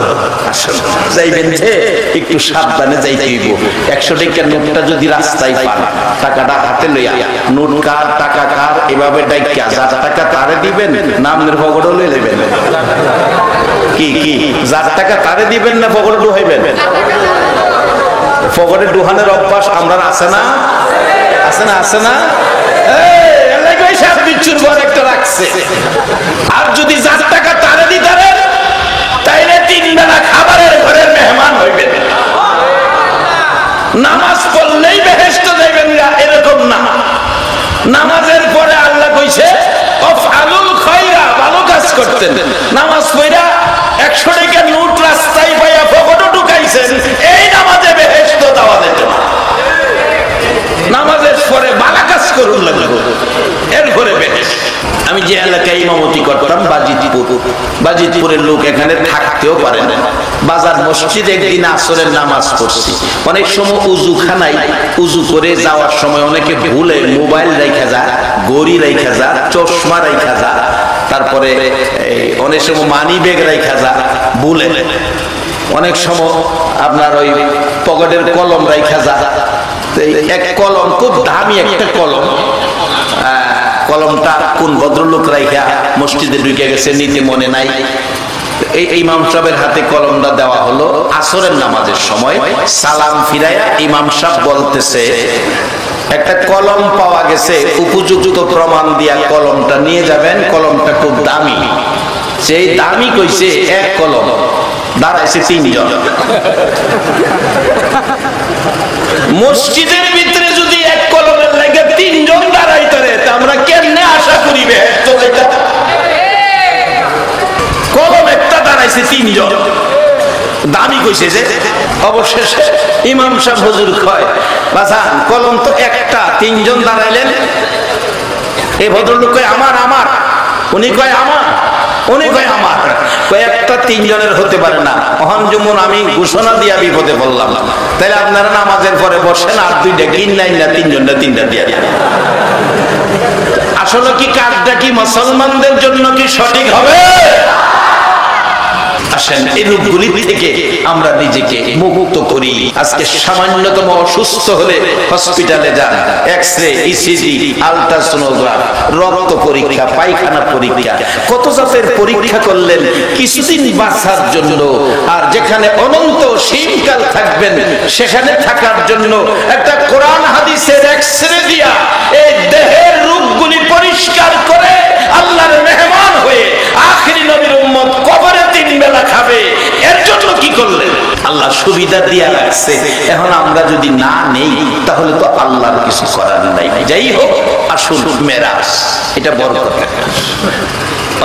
আসলে যাইবেন যে একটু সাবধানে যাইতে হইব। 100 টাকার নোটটা যদি রাস্তায় পান, টাকাটা হাতে লইয়া, নোট কার, টাকা কার, এভাবে ডাইকা 1000 টাকা তারে দিবেন, নামের পকেটে লয়ে নেবেন। কি 1000 টাকা তারে দিবেন না পকেটে ঢুকাইবেন? পকেটে ঢুকানোর অভ্যাস আমরা আছে না? আছে না? আছে না? আর যদি 1000 টাকা তারে দিতেন, তাইলে 3 বেলা খাবারের ঘরের মেহমান হইবেন। নামাজ পড়লেই বেহেশতে যাইবেন না, এরকম না। নামাজের পরে আল্লাহ কইছে করতেন। নামাজ পড়া 100 টাকা নোট রাস্তায় পাইয়া পকেটে ঢুকাইছেন, এই নামাজে বেহেশত দেওয়া যেত না। নামাজের পরে ভালো কাজ করুন লাগবে, এরপরে বেহেশত। আমি যে এলাকায় ইমামতি করতাম বাজিতপুরের লোক এখানে থাকতেও পারে না। বাজার মসজিদে একদিন আসরের নামাজ পড়ছি। অনেক সময় উজুখানায় উজু করে যাওয়ার সময় অনেকে ভুলে মোবাইল রেখে যায়, ঘড়ি রেখে যায়, চশমা রেখে যায়, তারপরে অনেক সময় মানি ব্যাগ রেখে যায় ভুলে। অনেক সময় আপনার ওই পকেটের কলম রেখে যায়। এক কলম খুব দামি একটা কলম, কলমটা কোন ভদ্রলোক রাইখা মসজিদে ঢুকে গেছে, নিতে মনে নাই। এই ইমাম সাহেবের হাতে কলমটা দেওয়া হলো আসরের নামাজের সময়। সালাম ফিরাইয়া ইমাম সাহেব বলতেছে, একটা কলম পাওয়া গেছে, উপযুক্ত প্রমাণ দিয়া কলমটা নিয়ে যাবেন, কলমটা খুব দামি। সেই দামি কইছে এক কলম, দাঁড়াইছে 3 জন। মসজিদের ভিতরে যদি এক কলমের লাগে 3 জন দাঁড়াইতে রে, আমরা কেমনে আশা করিবে? কলম একটা দাঁড়াইছে 3 জন, দামি কইছে যে। অবশেষে ইমাম সাহেব হুজুর কয়, বাজান কলম তো একটা, 3 জন দাঁড়াইলেন। এই ভদ্রলোক কয় আমার আমার, উনি কয় আমার, উনি কয় আমার। কয়েকটা 3 জনের হতে পারে না। অহন যেমন আমি ঘোষণা দিয়া বিপদে বললাম, তাহলে আপনারা নামাজের পরে বসেন আর 2টা কিন নাই না 3 জনটা 3টা দিয়া। আসলে কি কাজটা কি মুসলমানদের জন্য কি সঠিক হবে? আসেন এই রূপগুলি থেকে আমরা নিজেকে মুক্ত করি। আজকে সামান্যতম অসুস্থ হলে হসপিটালে যান, এক্সরে, ইসিজি, আলট্রাসোনোগ্রাফ, রক্ত পরীক্ষা, পায়খানা পরীক্ষা, কত জাতের পরীক্ষা করলেন কিছুদিন বাঁচার জন্য। আর যেখানে অনন্ত সীমকাল থাকবেন সেখানে থাকার জন্য একটা কোরআন হাদিসের এক্সরে দিয়া এই দেহের রূপগুলি পরিষ্কার করে আল্লাহর মেহমান হয়ে আখিরি নবীর উম্মত কবরে 3 বেলা খাবে। এর জন্য কি করলেন? আল্লাহ সুবিধা দিয়া রাখছে। এখন আমরা যদি না নেই তাহলে তো আল্লাহর কিছু করার নাই। যাই হোক, আসল মেরাজ এটা বড় কথা।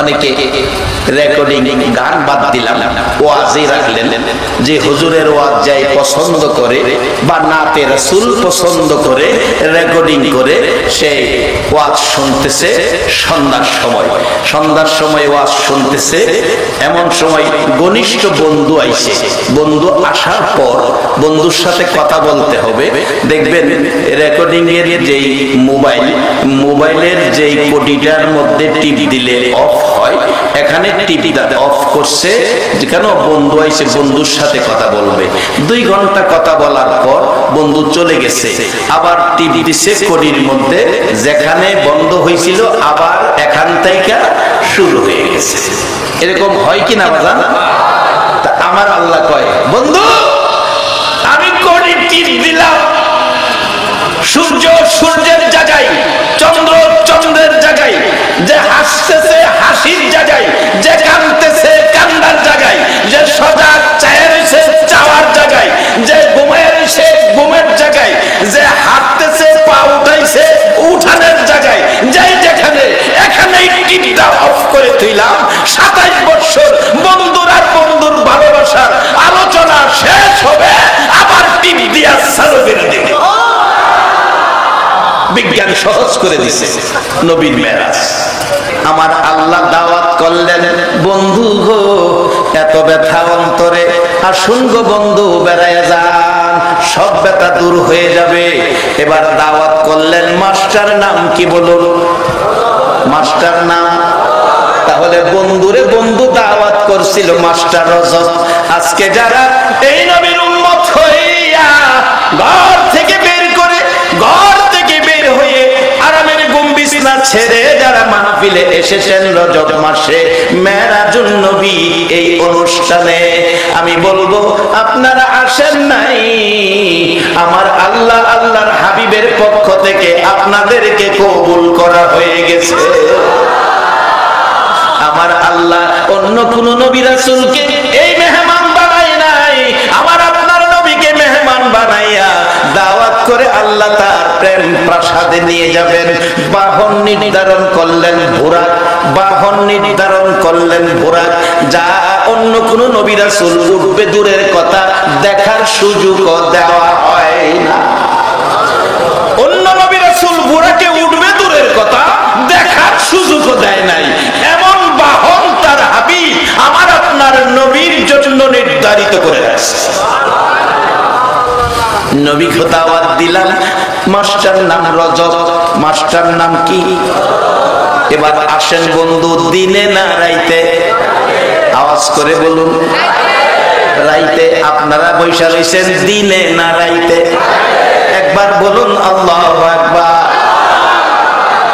অনেকে রেকর্ডিং গান বাদ দিলাম, ওয়াজই রাখলেন যে হুজুরের ওয়াজ যাই পছন্দ করে বা নাতে রাসূল পছন্দ করে রেকর্ডিং করে সে ওয়াজ শুনতেছে। সন্ধ্যার সময় ওয়াজ শুনতেছে। এমন সময় ঘনিষ্ঠ বন্ধু আইছে। বন্ধু আসার পর বন্ধুর সাথে কথা বলতে হবে। দেখবেন রেকর্ডিং এর যেই মোবাইলের যেই কোডিটার মধ্যে টিপ দিলে অফ হয়, এখানে টিপিটা অফ করছে। যেখানে বন্ধু আইছে, বন্ধুর সাথে কথা বলবে। 2 ঘন্টা কথা বলার পর বন্ধু চলে গেছে, আবার টিপি দিছে কোডির মধ্যে, যেখানে বন্ধ হয়েছিল আবার এখান থেকে শুরু হয়ে গেছে। এরকম হয় কিনা বাজান? তা আমার আল্লাহ কয়, বন্ধু আমি কোডি টিপ দিলাম, সূর্য সূর্যের জায়গায়, চন্দ্র চন্দ্রের জায়গায়, যে হাসতেছে হাসির জায়গায়, যে কাঁদতেছে কান্দার জায়গায়, যে সজাগ চায় রয়েছে চাওয়ার জায়গায়, যে ঘুমায় রয়েছে ঘুমের জায়গায়, যে হাঁটতেছে পা উঠাইছে উঠানের জায়গায়, যাই যেখানে, এখানেই টিপটা অফ করে দিলাম। 27 বছর বন্ধুর আর বন্ধুর ভালোবাসার আলোচনা শেষ হবে, আবার টিপ দিয়া চালু করে দিবে। বিজ্ঞান সহজ করে দিছে নবীর মেরাজ। আমার আল্লাহ দাওয়াত করলেন, বন্ধু গো এত ব্যথা অন্তরে, আসুন গো বন্ধু বেড়ায় যান, সব ব্যথা দূর হয়ে যাবে। এবার দাওয়াত করলেন, মাস্টার নাম কি বলুন? মাস্টার নাম। তাহলে বন্ধুরে বন্ধু দাওয়াত করছিল মাস্টার রজব। আজকে যারা এই নবীর উম্মত হইয়া ঘর থেকে বের করে, ঘর থেকে বের হয়ে আরামের ঘুম বিছনা ছেড়ে যারা মাহফিলে এসেছেন রজব মাসে মেরাজুন নবী এই অনুষ্ঠানে, আমি বলবো আপনারা আসেন নাই। আমার আল্লাহ আল্লাহর হাবিবের পক্ষ থেকে আপনাদেরকে কবুল করা হয়ে গেছে। আমার আল্লাহ অন্য কোন নবী রাসূলকে এই মেহমান বানায় নাই, আমার আপনার নবীকে মেহমান বানাইয়া দাওয়াত করে আল্লাহ তার প্রেম প্রাসাদে নিয়ে যাবেন। বাহন নির্ধারণ করলেন বুরাক, বাহন নির্ধারণ করলেন বুরাক, যা অন্য কোন নবী রাসূল উঠবে দূরের কথা, দেখার সুযোগও দেওয়া হয় না। অন্য নবী রাসূল বুরাকে উঠবে দূরের কথা, দেখার সুযোগও দেয় নাই। এমন বাহন তার হাবিব আমার আপনার নবীর জন্য নির্ধারিত করে রাখছে। নবী দাওয়াত দিলাম, মাস্টার নাম রজব, মাস্টার নাম কি? এবার আসেন বন্ধু, দিনে না রাইতে? আওয়াজ করে বলুন। রাইতে। আপনারা বৈশা রইছেন দিনে না রাইতে? একবার বলুন আল্লাহু আকবার।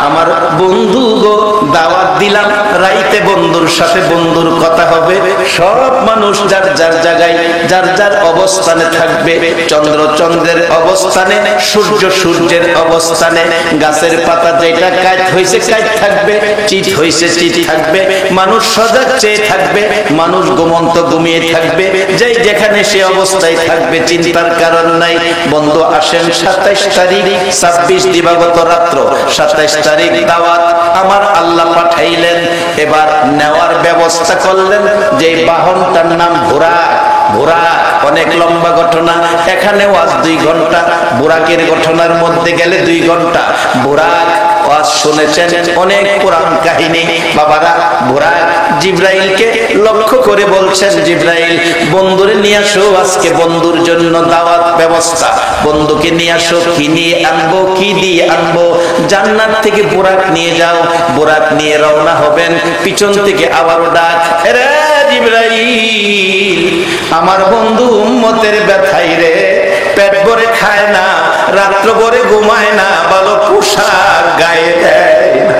আমার বন্ধু গো, দাওয়াত দিলাম, রাইতে বন্ধুর সাথে বন্ধুর কথা হবে। সব মানুষ যার যার জায়গায় যার যার অবস্থানে থাকবে। চন্দ্র চন্দ্রের অবস্থানে, সূর্য সূর্যের অবস্থানে, গাছের পাতা যেটা কাট হয়েছে কাট থাকবে, চিট হয়েছে চিট থাকবে। মানুষ সজাগ চেয়ে থাকবে, মানুষ ঘুমন্ত ঘুমিয়ে থাকবে। যেই যেখানে সে অবস্থায় থাকবে, চিন্তার কারণ নাই। বন্ধু আসেন 27 তারিখ 26 দিবাগত রাত্র 27 তারিখ দাওয়াত আমার আল্লাহ পাঠাইলেন। এবার নেওয়ার ব্যবস্থা করলেন। যে বাহনটার নাম বুরাক। বুরাক অনেক লম্বা ঘটনা, এখানে ওয়াজ 2 ঘন্টা, বুরাকের ঘটনার মধ্যে গেলে 2 ঘন্টা। বুরাক ওয়াজ শুনেছেন, অনেক পুরাণ কাহিনী। বাবারা, বুরাক জিবরাইলকে লক্ষ্য করে বলছেন, জিবরাইল বন্ধুরে নিয়ে আসো, আজকে বন্ধুর জন্য দাওয়াত ব্যবস্থা। বন্ধুকে নিয়ে আসো। কি নিয়ে আনবো, কি দিয়ে আনবো? জান্নাত থেকে বুরাক নিয়ে যাও। বুরাক নিয়ে রওনা হবেন, পিছন থেকে আবারও ডাক, রে জিবরাইল, আমার বন্ধু উম্মতের ব্যথাই রে, পেট ভরে খায় না, রাত্র ভরে ঘুমায় না, ভালো পোশাক গায়ে দেয় না।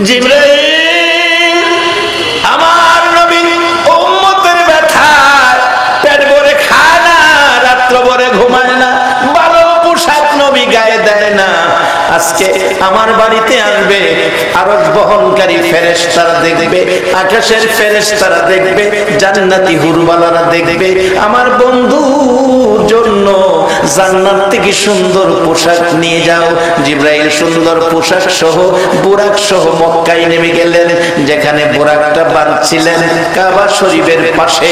জিবরাইল, আমার নবী উম্মতের ব্যথা, পেট ভরে খায় না, রাত্র ভরে ঘুমায় না, ভালো পোশাক নবী গায়ে দেয় না। আজকে আমার বাড়িতে আসবে, আরশ বহনকারী ফেরেশতারা দেখবে, আকাশের ফেরেশতারা দেখবে, জান্নাতি হুরবালারা দেখবে। আমার বন্ধুর জন্য জান্নাত থেকে সুন্দর পোশাক নিয়ে যাও। জিবরাইল সুন্দর পোশাক সহ বুরাক সহ মক্কায় নেমে গেলেন। যেখানে বুরাকটা বাঁধছিলেন কাবা শরীফের পাশে,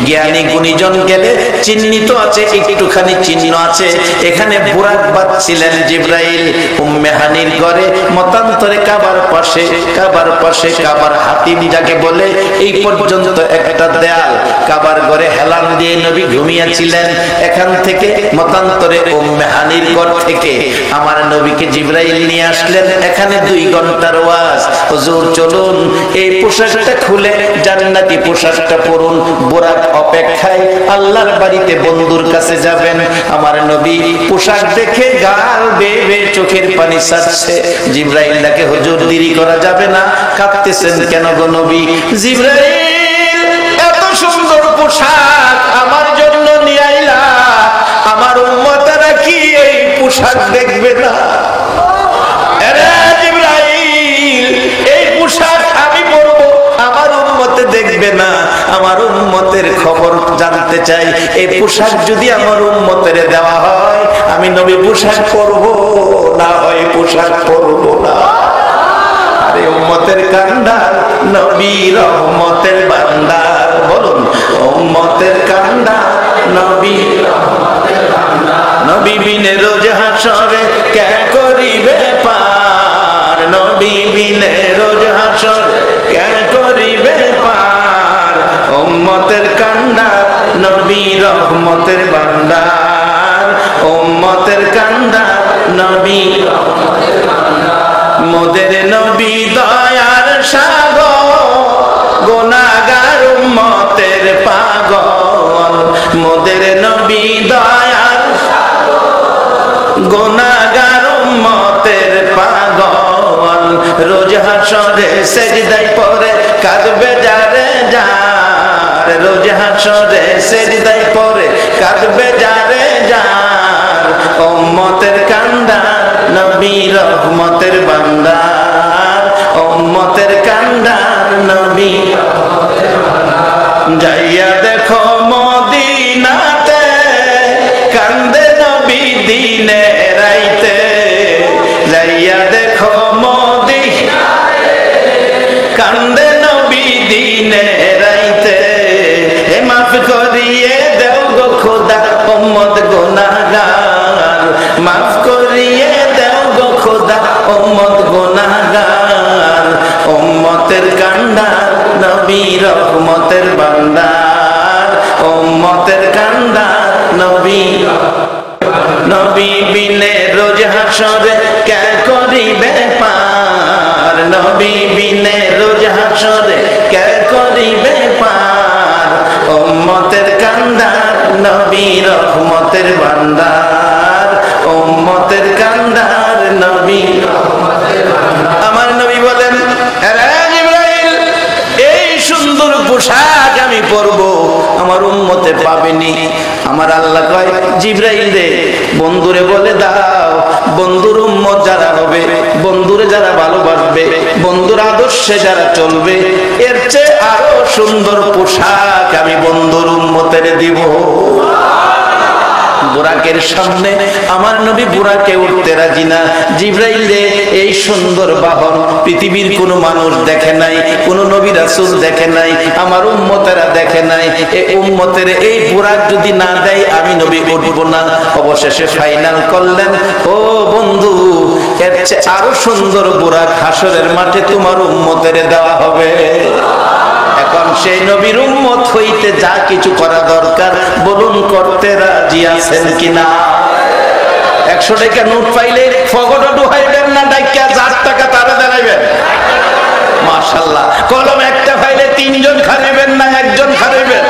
জ্ঞানী গুণীজন গেলে চিহ্নিত আছে, একটুখানি চিহ্ন আছে। এখানে বুরাক বাঁধছিলেন জিবরাইল। উম্মে হানির ঘরে মতান্তরে কাবার পাশে, কাবার পাশে কাবার হাতিম যাকে বলে, এই পর্যন্ত একটা দেয়াল। কাবার ঘরে হেলান দিয়ে নবী ঘুমিয়েছিলেন। এখান থেকে মতান্তরে উম্মে হানির ঘর থেকে আমার নবীকে জিবরাইল নিয়ে আসলেন। এখানে 2 ঘন্টার ওয়াজ। হুজুর চলুন, এই পোশাকটা খুলে জান্নাতি পোশাকটা পরুন, বুরাক অপেক্ষায় আল্লাহর বাড়িতে বন্ধুর কাছে যাবেন। আমার নবী পোশাক দেখে গাল বেয়ে বেয়ে চোখের পানি ছাড়ছে। জিবরাইল ডাকে, হুজুর দেরি করা যাবে না, কাঁদতেছেন কেন গো নবী? জিবরাইল, এত সুন্দর পোশাক আমার জন্য নিয়ে আইলা, আমার উম্মতেরা কি এই পোশাক দেখবে না? আরে জিবরাইল, এই পোশাক আমি পরবো, আমার উম্মতে দেখবে না? আমার উম্মতের খবর জানতে চাই। এই পোশাক যদি আমার উম্মতের দেওয়া হয়, আমি নবী পোশাক পরবো, না হয় পোশাক পরবো না। আরে উম্মতের কান্ডার নবী রহমতের বান্দার, বলুন উম্মতের কান্ডার নবী রহমতের বান্দার। নবী বিনে রোজ হাসরে কে করিবে পার, নবী বিনে রোজ হাসরে কে করিবে পার। উম্মতের কান্ডার নবী রহমতের বান্দার, উম্মতের কান্ডার নবী রহমতের বান্দার। মোদের নবী দয়ার সাগর, গুনাহগার উম্মতের পাগল। মোদের নবী দয়ার সাগর, গুনাহগার উম্মতের পাগল। রোজ হাসরে সেজদায় পড়ে কাঁদবে যারে যার, রোজ হাসরে সেজদায় পড়ে কাঁদবে যারে যার। উম্মতের কান্ডার নবী রহমতের বান্দার, উম্মতের কান্ডার নবী রহমতের বান্দার। যাইয়া দেখো মদিনাতে কান্দে উম্মতের কান্ডার নবী রহমতের ভান্ডার উম্মতের কান্ডার নবী নবী বিনে রোজ হাসরে কে করিবে পার নবী বিনে রোজ হাসরে কে করিবে পার উম্মতের কান্ডার নবী রহমতের ভান্ডার উম্মতের কান্ডার নবী আমার নবী বলেন জিবরাইল এই সুন্দর পোশাক আমি পরবো আমার উম্মতে পাবেনি আমার আল্লাহ কয় জিবরাইল রে বন্ধুরে বলে দাও বন্ধুর উম্মত যারা হবে বন্ধুরে যারা ভালোবাসবে বন্ধুর আদর্শে যারা চলবে এর চেয়ে আরো সুন্দর পোশাক আমি বন্ধুর উম্মতের দিব বুরাকের সামনে আমার নবী বুরাকে উঠতে রাজি না জিবরাইল রে এই সুন্দর বাহন পৃথিবীর কোনো মানুষ দেখে নাই কোনো নবী রাসূল দেখে নাই আমার উম্মতেরা দেখে নাই এই উম্মতের এই বুরাক যদি না দেয় আমি নবী উঠব না অবশেষে ফাইনাল করলেন ও বন্ধু এর চেয়ে আরো সুন্দর বুরাক হাসরের মাঠে তোমার উম্মতের দেওয়া হবে এখন সেই নবীর উম্মত হইতে যা কিছু করা দরকার বলুন করতে রাজি আছেন কিনা 100 টাকা নোট পাইলে ফগটো ডুহাইবেন না ডাইকা 4 টাকা তারা দেখাইবেন মাশাআল্লাহ কলম একটা পাইলে 3 জন খাইবেন না একজন খাইবেন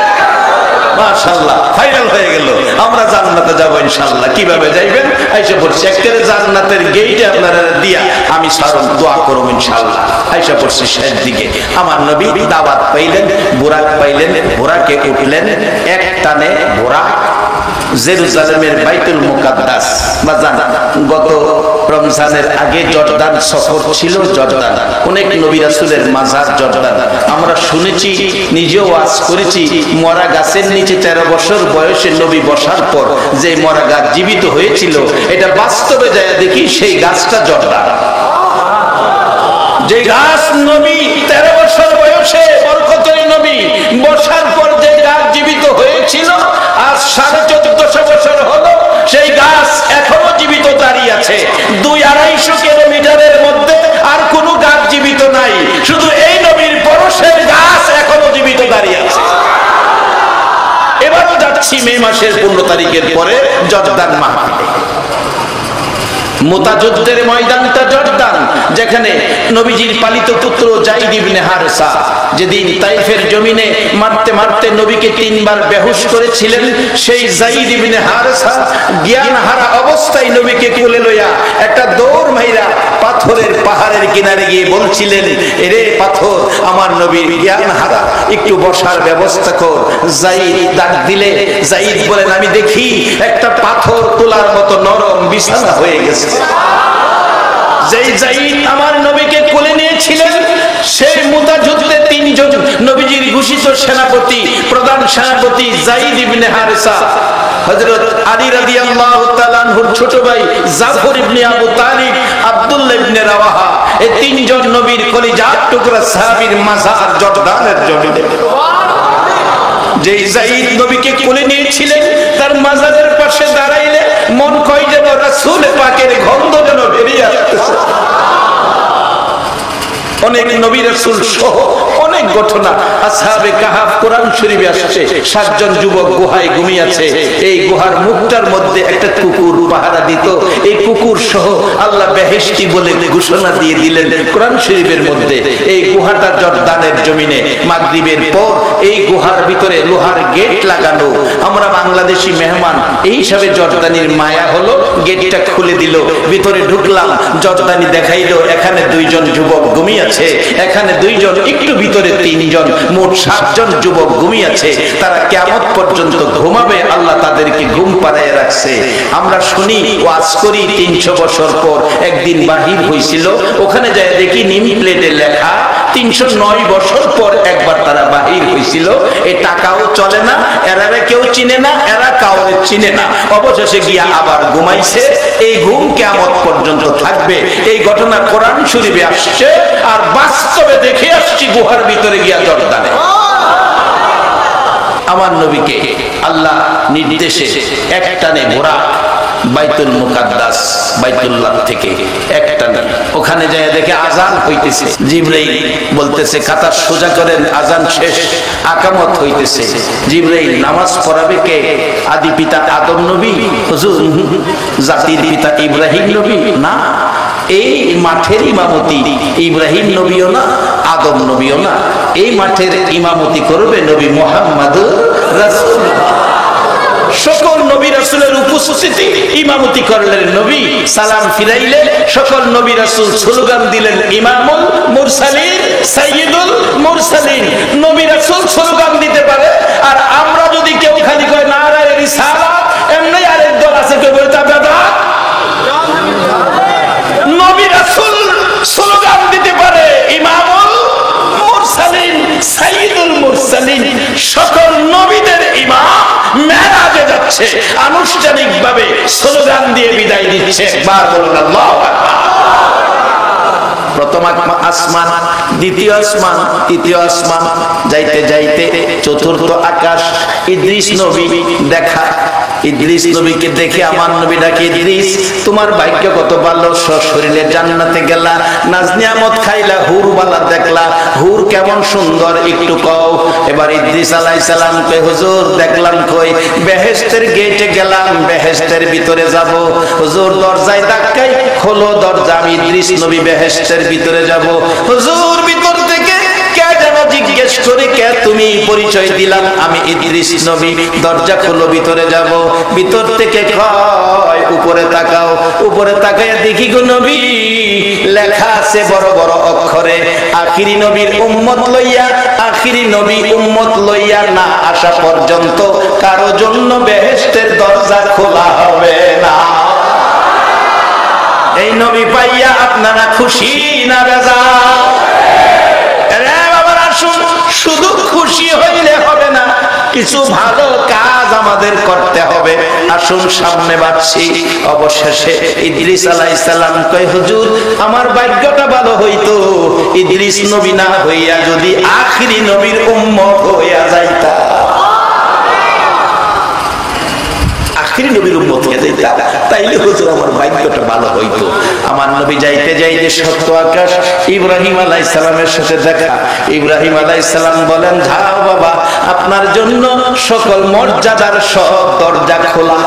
মাশাআল্লাহ ফাইনাল হয়ে গেল আমরা জান্নাতে যাব ইনশাআল্লাহ কিভাবে যাইবেন আয়েশা বলছে একেবারে জান্নাতের গেটে আপনারা দিয়া আমি সারম দোয়া করব ইনশাআল্লাহ আয়েশা বলছে শেষ দিকে আমার নবী দাওয়াত পাইলেন বুরাক পাইলেন বুরাকে উঠলেন এক টানে বুরাক জেরুজালেমের বাইতুল মুকাদ্দাস বাজান গত রমজানের আগে জর্দান সফর ছিল জর্দান অনেক নবী রাসূলের মাজার জর্দান আমরা শুনেছি নিজেও ওয়াজ করেছি মরা গাছের নিচে 13 বছর বয়সে নবী বসার পর যে মরা গাছ জীবিত হয়েছিল এটা বাস্তবে যায় দেখি সেই গাছটা জর্দান যে গাছ নবী 13 বছর বয়সে বরকতের নবী বসার পর যে গাছ জীবিত হয়েছিল আজ 1450 বছর হলো সেই গাছ এখনো জীবিত দাঁড়িয়ে আছে 200-250 কিলোমিটারের মধ্যে আর কোনো গাছ জীবিত নাই শুধু এই নবীর পরশের গাছ এখনো জীবিত দাঁড়িয়ে আছে এবারও যাচ্ছি মে মাসের 15 তারিখের পরে জর্দান মাহফিলে মুতা যুদ্ধের ময়দানটা জর্দান যেখানে নবীজির পালিত পুত্র যায়েদ ইবনে হারেসা যেদিন তাইফের জমিনে মারতে মারতে নবীকে 3 বার বেহুশ করেছিলেন সেই যায়েদ ইবনে হারেসা জ্ঞান হারা অবস্থায় নবীকে কোলে লইয়া একটা দৌড় মাইরা পাথরের পাহাড়ের কিনারে গিয়ে বলছিলেন এরে পাথর আমার নবীর জ্ঞান হারা একটু বসার ব্যবস্থা কর যায়েদ ডাক দিলে যায়েদ বলেন আমি দেখি একটা পাথর তোলার মতো নরম বিছানা হয়ে গেছে যেই যায়েদ আমার নবীকে কোলে নিয়েছিলেন সেই মুতা যুদ্ধে 3 জন নবীজির ঘোষিত সেনাপতি প্রধান সেনাপতি যায়েদ ইবনে হারেসা হযরত আলী রাদিয়াল্লাহু তাআলা আনহুর ছোট ভাই জাফর ইবনে আবু তালিব আব্দুল্লাহ ইবনে রাওয়াহা এই 3 জন নবীর কলিজার টুকরা সাহাবীর মাজার জর্দানের জমিনে যেই যায়েদ নবীকে কোলে নিয়েছিলেন তার মাজারের পাশে দাঁড়াইলে মন কয় যেন রাসূল পাকের গন্ধ যেন বেরিয়ে আসছে অনেক নবী রাসূল সহ অনেক ঘটনা আসহাবে কাহাফ কোরআন শরীফে আসছে 7 জন যুবক গুহায় ঘুমিয়ে আছে এই গুহার মুখটার মধ্যে একটা কুকুর পাহারা দিত এই কুকুর সহ আল্লাহ বেহেশতি বলে ঘোষণা দিয়ে দিলেন কোরআন শরীফের মধ্যে এই গুহাটা জর্দানের জমিনে মাগরিবের পর এই গুহার ভিতরে লোহার গেট লাগানো আমরা বাংলাদেশি মেহমান এই হিসাবে জর্দানির মায়া হলো গেটটা খুলে দিল ভিতরে ঢুকলাম জর্দানি দেখাইলো এখানে 2 জন যুবক ঘুমিয়ে আছে এখানে 2 জন একটু ভিতরে 3 জন মোট 7 জন যুবক ঘুমিয়ে আছে তারা কিয়ামত পর্যন্ত ঘুমাবে আল্লাহ তাদেরকে ঘুম পাড়ায় রাখছে আমরা শুনি ওয়াজ করি 300 বছর পর একদিন বাহির হইছিল ওখানে যায় দেখি নিম প্লেটে লেখা 309 বছর পর একবার তারা বাহির হইছিল এই টাকাও চলে না এরারে কেউ চিনে না এরা কাউরে চিনে না অবশেষে গিয়া আবার ঘুমাইছে এই ঘুম কিয়ামত পর্যন্ত থাকবে এই ঘটনা কোরআন শরীফে আসছে আর বাস্তবে দেখে আসছি গুহার ভিতরে গিয়া জর্দানে আমার নবীকে আল্লাহ নির্দেশে একটানে বুরাক বাইতুল মুকাদ্দাস বাইতুল্লাহ থেকে একটা ওখানে যায় দেখে আজান হইতেছে। জিবরাইল বলতেছে কাতার সোজা করেন, আজান শেষ, আকামত হইতেছে। জিবরাইল নামাজ পড়াবে কে? আদি পিতা আদম নবী? হুজুর জাতির পিতা ইব্রাহিম নবী? না, এই মাঠের ইমামতি ইব্রাহিম নবীও না, আদম নবীও না, এই মাঠের ইমামতি করবে নবী মুহাম্মদুর রাসূলুল্লাহ। সকল নবী রাসূলের উপস্থিতি ইমামতি করলেন নবী, সালাম ফিরাইলেন, সকল নবী রাসূল স্লোগান দিলেন ইমামুল মুরসালিন সাইয়্যিদুল মুরসালিন। নবী রাসূল স্লোগান দিতে পারে, আর আমরা যদি কেউ খালি কয় নারায়ে রিসালাত, এমনি আরেক দল আছে কেউ বলে তা বেদাত। নবী রাসূল স্লোগান দিতে পারে ইমামুল মুরসালিন সাইয়্যিদুল মুরসালিন। সকল নবীদের ইমাম মেরাজে যাচ্ছে, আনুষ্ঠানিকভাবে স্লোগান দিয়ে বিদায় দিচ্ছে। একবার বলুন আল্লাহু আকবার। প্রথম আসমান, দ্বিতীয় আসমান, তৃতীয় আসমান, যাইতে যাইতে চতুর্থ আকাশ। ইদ্রিস নবী দেখা। ইদ্রিস নবীকে দেখে আমার নবী ডাকে, ইদ্রিস তোমার ভাগ্য কত ভালো, সশরীরে জান্নাতে গেলা, নাজ নিয়ামত খাইলা, হুর বালা দেখলা, হুর কেমন সুন্দর একটু কও। এবার ইদ্রিস আলাইহিস সালাম কে হুজুর দেখলাম কই? বেহেশতের গেটে গেলাম, বেহেশতের ভিতরে যাব। হুজুর দরজায় ধাক্কাই, খোলো দরজা, আমি ইদ্রিস নবী বেহেশতের ভিতরে যাব। হুজুর ভিতর থেকে কে যেন জিজ্ঞেস করে, কে তুমি? পরিচয় দিলাম আমি ইদ্রিস নবী। দরজা খোলো, ভিতরে যাব। ভিতর থেকে কয় উপরে তাকাও। উপরে তাকায় দেখি গো নবী, লেখা আছে বড় বড় অক্ষরে, আখিরি নবীর উম্মত লইয়া, আখিরি নবী উম্মত লইয়া না আসা পর্যন্ত কারো জন্য বেহেশতের দরজা খোলা হবে না। এই নবী পাইয়া আপনারা খুশি না বেজার? শুধু খুশি হইলে হবে না, কিছু ভালো কাজ আমাদের করতে হবে। আসুন সামনে বাড়ছি। অবশেষে ইদ্রিস আলাইহিস সালাম কয়, হুজুর আমার ভাগ্যটা ভালো হইতো, ইদ্রিস নবী না হইয়া যদি আখিরি নবীর উম্মত হইয়া যাইতা, আখিরি নবীর উম্মত হইয়া যাইতা, তাইলে হুজুর আমার ভাগ্যটা ভালো হইতো। আমার নবী যাইতে যাইতে সপ্ত আকাশ, ইব্রাহিম আলাইহিস সালামের সাথে দেখা। ইব্রাহিম আলাইহিস সালাম বলেন, যাও বাবা, আপনার জন্য সকল মর্যাদার সব দরজা খোলা।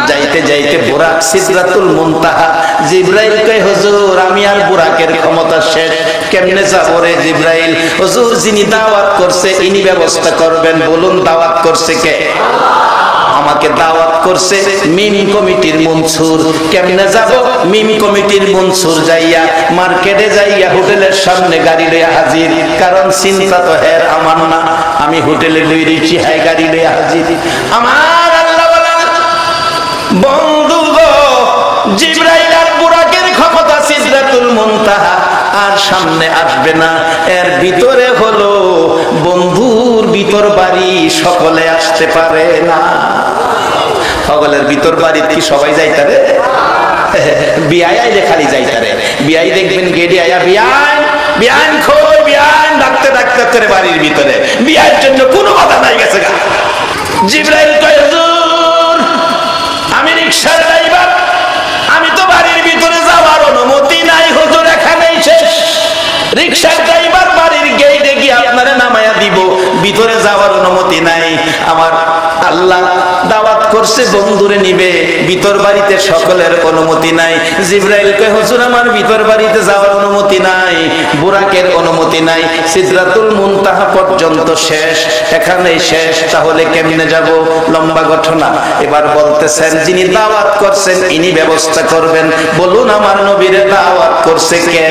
যাইতে যাইতে বুরাক সিদরাতুল মুনতাহা। জিবরাইল কয়, হুজুর আমি আর বুরাকের ক্ষমতা শেষ, কেমনে যাব রে জিবরাইল? হুজুর যিনি দাওয়াত করছে ইনি ব্যবস্থা করবেন। বলুন দাওয়াত করছে কে? আমাকে দাওয়াত করছে মিম কমিটির মনসুর। কেমনে যাব? মিম কমিটির মনসুর যাইয়া মার্কেটে যাইয়া হোটেলের সামনে গাড়ি লইয়া হাজির। কারণ চিন্তা তো হের আমার না, আমি হোটেলে লই রিচি, হাই গাড়ি লইয়া হাজির। আমার আল্লাহ বলেন, বন্ধু গো, জিবরাইল আর বুরাকের ক্ষমতা সিদরাতুল মুনতাহা, আর সামনে আসবে না। এর ভিতরে হলো বন্ধুর ভিতর বাড়ি, সকলে আসতে পারে না। সকলের ভিতর বাড়ি কি সবাই যাইতারে? বিয়াই আইলে খালি যাইতারে। বিয়াই দেখবেন গেডি আয়া, বিয়ান বিয়ান খোয়, বিয়ান ডাকতে ডাকতে করে বাড়ির ভিতরে। বিয়ার জন্য কোনো বাধা নাই গেছে গা। জিবরাইল কয়, হুজুর আমি রিকশার ড্রাইভার, আমি তো বাড়ির ভিতরে যাওয়ার অনুমতি নাই, হুজুর এখানেই শেষ। রিকশার ড্রাইভার বাড়ির গেটে গিয়ে আপনারে নামায়া দিব, ভিতরে যাওয়ার অনুমতি নাই। আমার আল্লাহ দাওয়াত করছে বন্ধুরে নিবে, ভিতর বাড়িতে সকলের অনুমতি নাই। জিবরাইল কয়, হুজুর আমার ভিতর বাড়িতে যাওয়ার অনুমতি নাই, বুরাকের অনুমতি নাই, সিদরাতুল মুনতাহা পর্যন্ত শেষ, এখানেই শেষ, তাহলে কেমনে যাব? লম্বা ঘটনা। এবার বলতেছেন যিনি দাওয়াত করছেন ইনি ব্যবস্থা করবেন। বলুন আমার নবীরে দাওয়াত করছে কে?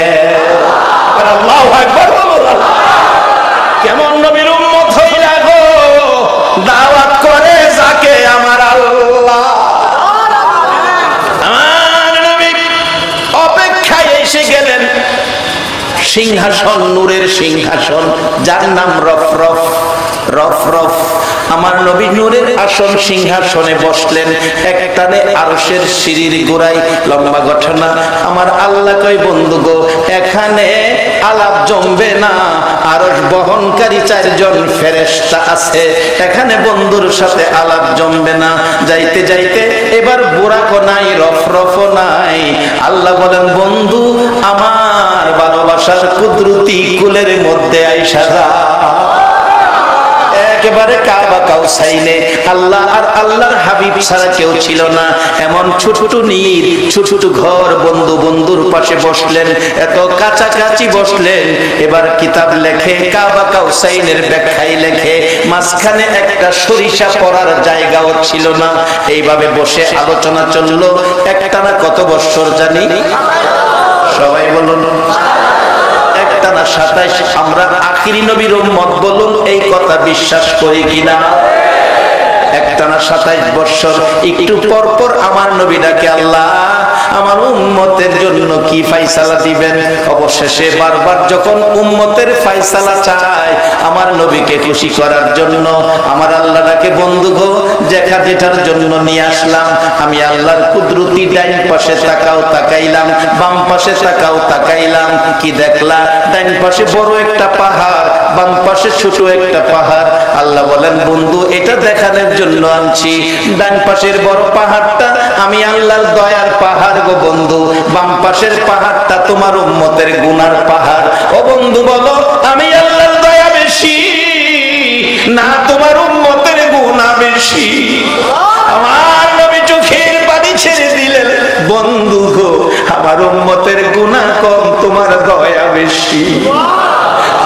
আল্লাহু আকবার। কেমন নবীর উম্মত হইলা গো, দাওয়াত করে যাকে আমার আল্লাহ। আমার নবী অপেক্ষায় এসে গেলেন সিংহাসন, নূরের সিংহাসন, যার নাম রফরফ। রফ রফ আমার নবী নূরের আসন সিংহাসনে বসলেন, একটানে আরশের সিঁড়ির গোড়ায়। লম্বা ঘটনা। আমার আল্লাহ কই বন্ধু গো, এখানে আলাপ জমবে না, আরশ বহনকারী 4 জন ফেরেশতা আছে, এখানে বন্ধুর সাথে আলাপ জমবে না। যাইতে যাইতে এবার বুরাকও নাই, রফ রফও নাই। আল্লাহ বলেন বন্ধু আমার ভালোবাসার কুদরতি কুলের মধ্যে আইসা যা। একেবারে কাবা কাউসাইনে আল্লাহ আর আল্লাহর হাবিব ছাড়া কেউ ছিল না। এমন ছোট নীর ছোট ঘর, বন্ধু বন্ধুর পাশে বসলেন, এত কাছাকাছি বসলেন। এবার কিতাব লেখে, কাবা কাউসাইনের ব্যাখ্যায় লেখে, মাঝখানে একটা সরিষা পড়ার জায়গাও ছিল না। এইভাবে বসে আলোচনা চললো একটানা কত বছর জানি? সবাই বলুন একটানা 27। আমরা আখিরি নবীর উম্মত বলুন এই কথা বিশ্বাস করি কিনা? একটানা 27 বছর। একটু পর পর আমার নবী ডাকে, আল্লাহ আমার উম্মতের জন্য কি ফায়সালা দিবেন? অবশেষে বারবার যখন উম্মতের ফায়সালা চায় আমার নবীকে খুশি করার জন্য, আমার আল্লাহ ডাকে বন্ধু গো, যেটার জন্য নিয়ে আসলাম আমি আল্লাহর কুদরতি ডাইন পাশে তাকাও তাকাইলাম, বাম পাশে তাকাও তাকাইলাম, কি দেখলা? ডাইন পাশে বড় একটা পাহাড়, বাম পাশে ছোট একটা পাহাড়। আল্লাহ বলেন বন্ধু এটা দেখানোর জন্য আনছি, ডান পাশের বড় পাহাড়টা আমি আল্লাহর দয়ার পাহাড় গো বন্ধু, বাম পাশের পাহাড়টা তোমার উম্মতের গুনার পাহাড়। ও বন্ধু বলো আমি আল্লাহর দয়া বেশি না তোমার উম্মতের গুনাহ বেশি? আমার নবী চোখের পানি ছেড়ে দিলেন, বন্ধু গো আমার উম্মতের গুনাহ কম, তোমার দয়া বেশি।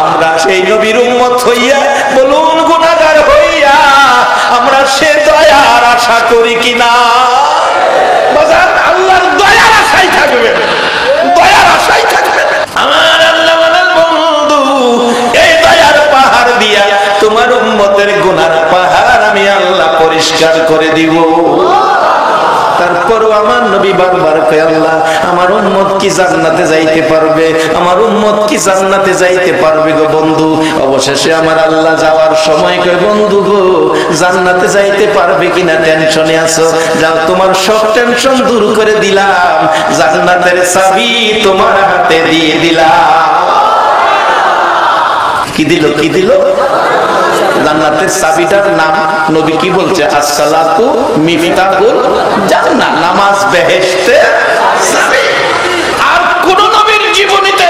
আমরা সেই নবীর উম্মত হইয়া বলুন গুনাহগার হইয়া আমরা সে দয়ার আশা করি কিনা? বাজার আল্লাহর দয়ার আশাই থাকবে, দয়ার আশাই থাকবে। আমার আল্লাহ বলেন বন্ধু এই দয়ার পাহাড় দিয়া তোমার উম্মতের গুনার পাহাড় আমি আল্লাহ পরিষ্কার করে দিব। তারপরও আমার নবী বারবার কয় আল্লাহ আমার উম্মত কি জান্নাতে যাইতে পারবে? আমার উম্মত কি জান্নাতে যাইতে পারবে গো বন্ধু? অবশেষে আমার আল্লাহ যাওয়ার সময় কয় বন্ধু গো জান্নাতে যাইতে পারবে কিনা টেনশনে আছো, যাও তোমার সব টেনশন দূর করে দিলাম, জান্নাতের চাবি তোমার হাতে দিয়ে দিলাম। কি দিল? কি দিল? জান্নাতের চাবিটার নাম নবী কি বলছে? আসসালাতু মিফতাহুল জান্নাহ, নামাজ বেহেশতের চাবি। আর কোন নবীর জীবনীতে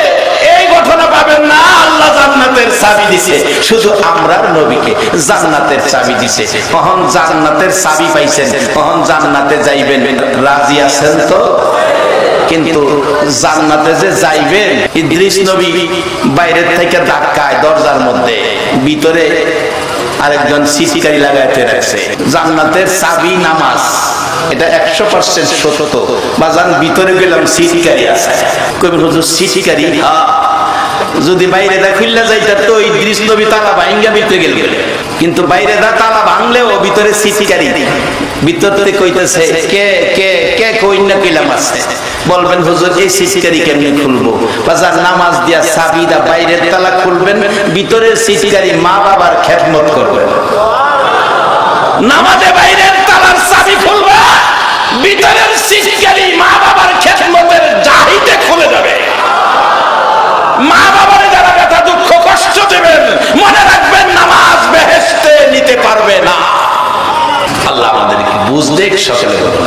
এই ঘটনা পাবেন না আল্লাহ জান্নাতের চাবি দিছে, শুধু আমরার নবীকে জান্নাতের চাবি দিছে। কখন জান্নাতের চাবি পাইছেন, কখন জান্নাতে যাইবেন, রাজি আছেন তো? কিন্তু জান্নাতে যে যাইবেন, ইদ্রিস নবী বাইরের থেকে ধাক্কায় দরজার মধ্যে, ভিতরে আরেকজন সিসিকারি লাগাইতে রাখছে। জান্নাতের চাবি নামাজ, এটা 100% সত্য। বাজান ভিতরে গেলাম সিসিকারি আছে, কবি হুজুর সিসিকারি? হ্যাঁ, যদি বাইরে দা খুললা যাইতা তো ইদ্রিস নবী তালা ভাঙ্গা ভিতরে গেল, কিন্তু বাইরে দা তালা ভাঙলেও ভিতরে সিসিকারি। ভিতর থেকে কইতেছে কে কে কে কইনা কইলাম আছে। বলবেন হুজুর এই সিসিকারি কেমনে খুলবো? বাজার নামাজ দিয়া চাবিদা বাইরের তালা খুলবেন, ভিতরের সিসিকারি মা বাবার খেদমত করবেন। নামাজে বাইরের তালার চাবি খুলবে, ভিতরের সিসিকারি মা বাবার খেদমতের জাহিতে খুলে যাবে। মা বাবার যারা ব্যথা দুঃখ কষ্ট দেবেন মনে রাখবেন নামাজ বেহেশতে নিতে পারবে না। আল্লাহ আমাদেরকে বুঝলে সকলে বলুন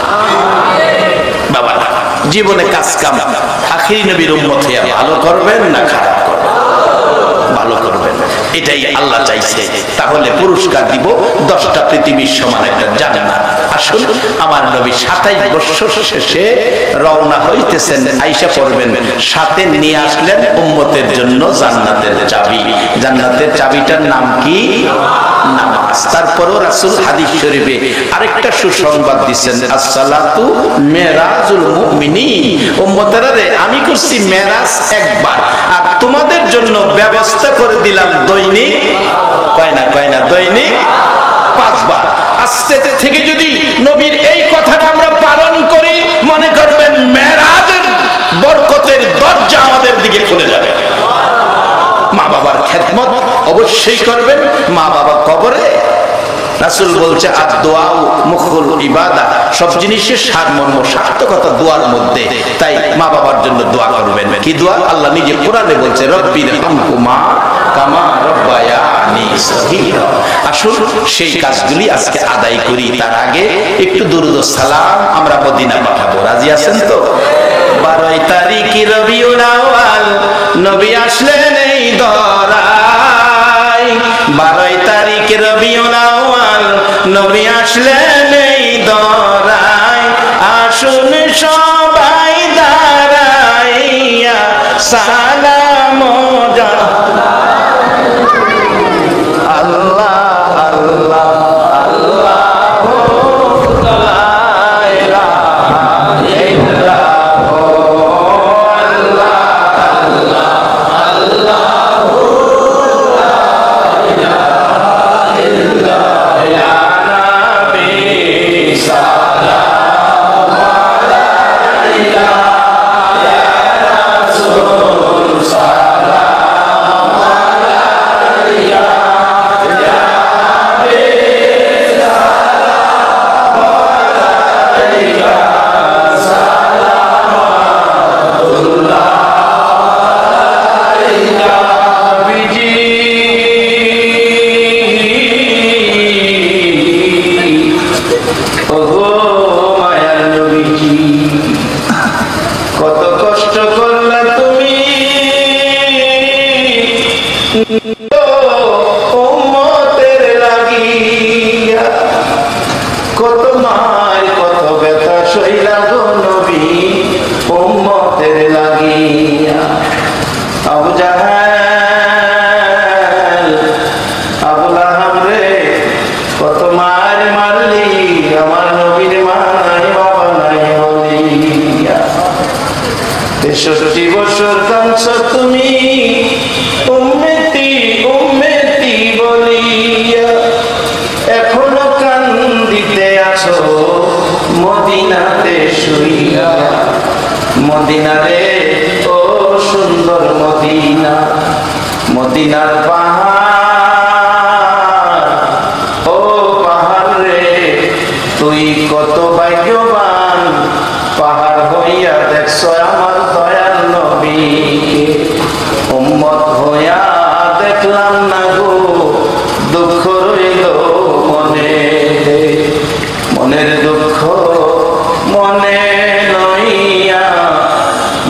বাবা জীবনে কাজ কাম আখিরি নবীর উম্মত হয়ে ভালো করবেন না খারাপ করবেন? ভালো করবেন, এটাই আল্লাহ চাইছে। তাহলে পুরস্কার দিব 10টা পৃথিবীর সমান একটা জান্নাত। আসুন আমার নবী 27 বছর শেষে রওনা হইতেছেন, আয়েশা পড়বেন, সাথে নিয়ে আসলেন উম্মতের জন্য জান্নাতের চাবি। জান্নাতের চাবিটার নাম কি? নামাজ। তারপরও রাসূল হাদিস শরীফে আরেকটা সুসংবাদ দিচ্ছেন, আসসালাতু মেরাজুল মুমিনিন। উম্মতেরা রে আমি করছি মেরাজ একবার, আর তোমাদের জন্য ব্যবস্থা করে দিলাম দৈনিক কয়না দৈনিক 5 বার। আজকে থেকে যদি নবীর এই কথাটা আমরা পালন করি, মনে করবেন মেরাজের বরকতের দরজা আমাদের দিকে খুলে যাবে। মা বাবার খেদমত অবশ্যই অবশ্যই করবেন। মা বাবা কবরে, রাসূল বলছে আদ-দুআউ মুখুল ইবাদা, সব জিনিসের সারমর্ম সার্থকতা দোয়ার মধ্যে। তাই মা বাবার জন্য দোয়া করবেন। কি দোয়া? আল্লাহ নিজে কোরআনে বলছে রব্বিরহামহুমা কামা রাব্বায়ানি সগীরা। আসুন সেই কাজগুলি আজকে আদায় করি। তার আগে একটু দুরূদ ও সালাম আমরা মদিনা পাঠাবো। রাজি আছেন তো? 12 তারিখ রবিউল আউয়াল, নবী আসলেন এই ধরায়। 12 তারিখ রবিউল আউয়াল, নবী আসলেন এই ধরায়। আসুন সবাই দাঁড়াইয়া সালাম জানাই। আল্লাহ আল্লাহ আল্লাহু লা ইলাহা ইল্লাহু আল্লাহ আল্লাহ আল্লাহু লা ইলাহা ইল্লাল্লাহ। ইয়া নবী সালাম আলাইকা, ইয়া রাসূল সালাম আলাইকা, ইয়া হাবিব সালাম আলাইকা, সালাওয়াতুল্লাহ আলাইকা। বিজি ওগো মায়ার নবীজি, কত কষ্ট করলা তুমি উম্মতের লাগিয়া, কত মায় কত ব্যথা সইলা গো নবী উম্মতের লাগিয়া। আবু জাহেল আবু লাহাব রে কত মার মারলি, আমার নবীর মা নাই বাবা নাই বলিয়া। 63 বছর কাঁদছ তুমি উম্মতি উম্মতি বলিয়া, এখনো কান্দিতে আছো মদিনাতে শুইয়া। মদিনা রে ও সুন্দর মদিনা, মদিনার পাহাড়, ও পাহাড় রে তুই কত ভাগ্যবান, পাহাড় হইয়া দেখছো আমার দয়াল নবীকে। উম্মত হইয়া দেখলাম না গো, দুঃখ রইল মনে, মনের দুঃখ মনে লইয়া,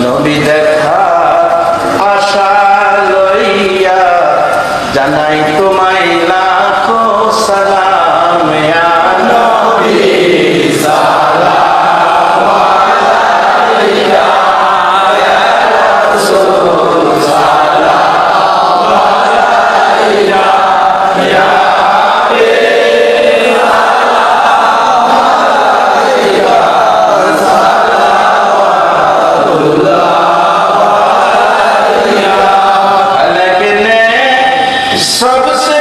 নবী দেখা আশা লইয়া, জানাই তোমায় লাখো সালাম। ইয়া নবী সালাম আলাইকা, ইয়া রাসূল সালাম আলাইকা, ইয়া হাবিব সালাম আলাইকা, সালাওয়াতুল্লাহ আলাইকা। लेकिन सबसे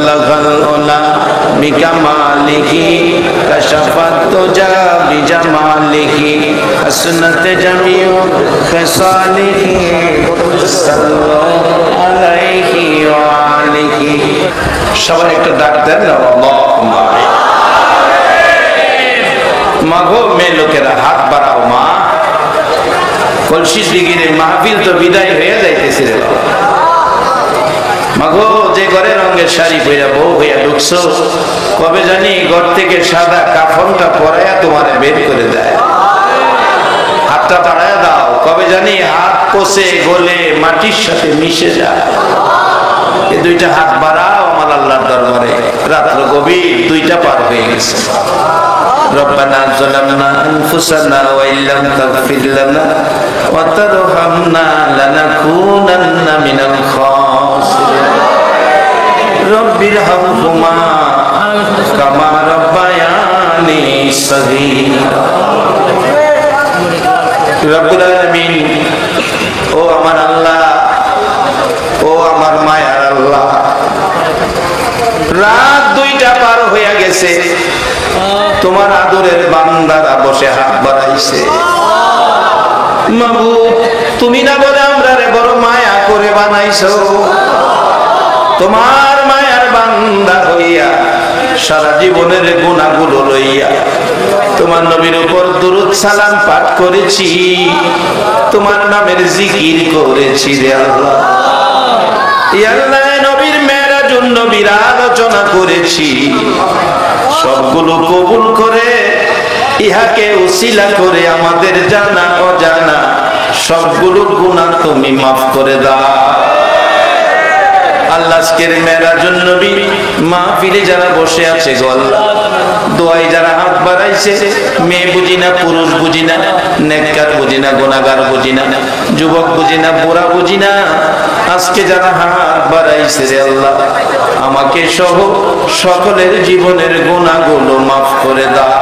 বালাগাল উলা বিকামালিহি কাশাফাত তুজা বিজামালিহি হাসনাত জামিউ খিসালিহি সাল্লাল্লাহু আলাইহি ওয়া আলিহি। সবাই একটু ডাক দেন না, আল্লাহুম্মা মাগো মেয়ে লোকেরা হাত বাড়াও মা। কলসি দিগিরে মাহফিল তো বিদায় হয়ে যাইতেছে রে বাবা। মাগো যে ঘরে রঙের শাড়ি পরে বউ হইয়া ঢুকছো, কবে জানি ঘর থেকে সাদা কাফনটা পরাইয়া তোমারে বের করে দেয়। হাতটা বাড়ায় দাও, কবে জানি হাত পচে গলে মাটির সাথে মিশে যায়। এই দুইটা হাত বাড়াও আমার আল্লাহর দরবারে। রাত্র গভীর, দুইটা পার হয়ে গেছে। ربنا ظلمنا أنفسنا وإن لم تغفر لنا وترحمنا لنكونن من الخاسرين رب ارحمهما كما ربياني صغيرا রব্বুল আলামিন, ও আমার আল্লাহ, ও আমার মায়ার আল্লাহ, রাত 2টা পার হয়ে গেছে, তোমার আদরের বান্দারা বসে হাত বাড়াইছে। মাবুদ, তুমি না বলে আমরা রে বড় মায়া করে বানাইছো। তোমার মায়ার বান্দা হইয়া সারা জীবনের গুনাহগুলো লইয়া তোমার নবীর উপর দুরূদ সালাম পাঠ করেছি, তোমার নামের জিকির করেছি রে আল্লাহ। ইয়া আল্লাহ, নবীর মেরাজুন নবীর আলোচনা করেছি, সবগুলো কবুল করে ইহাকে উসিলা করে আমাদের জানা অজানা সবগুলো গুনাহ তুমি মাফ করে দাও। আল্লাহ, আজকের মেরাজুন নবী মাহফিলে যারা বসে আছে গো আল্লাহ, দোয়ায় যারা হাত বাড়াইছে, মেয়ে বুঝি না, পুরুষ বুঝি না, নেককার বুঝি না, গুনাহগার বুঝি না, যুবক বুঝি না, বুড়া বুঝি না, আজকে যারা হাত বাড়াইছে রে আল্লাহ, আমাকে সহ সকলের জীবনের গুনাহগুলো মাফ করে দাও।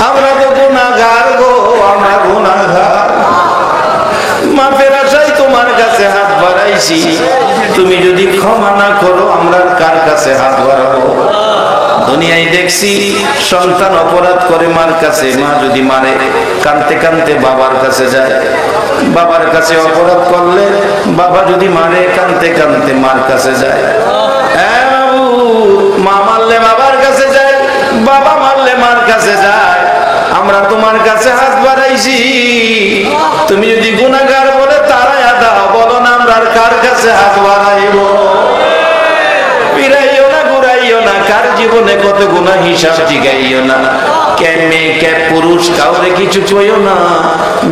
আমরা তো গুনাহগার গো, আমরা গুনাহগার, মাফের আশায় তোমার কাছে হাত বাড়াইছি। তুমি যদি ক্ষমা না করো আমরা কার কাছে হাত বাড়াবো? দুনিয়ায় দেখছি সন্তান অপরাধ করে মার কাছে, মা যদি মারে কাঁদতে কাঁদতে বাবার কাছে যায়। বাবার কাছে অপরাধ করলে বাবা যদি মারে কাঁদতে কাঁদতে মার কাছে যায়। মা মারলে বাবার কাছে যায়, বাবা মারলে মার কাছে যায়। আমরা তোমার কাছে হাত বাড়াইছি, তুমি যদি গুনাহগার বলে তারাইয়া দাও, বলো না আমরা কার কাছে হাত বাড়াইব? ফিরাইও না, ঘুরাইও না, কার জীবনে কত গুনাহ হিসাব জিগাইও না। কে মেয়ে কে পুরুষ কাউরে কিছু কইও না।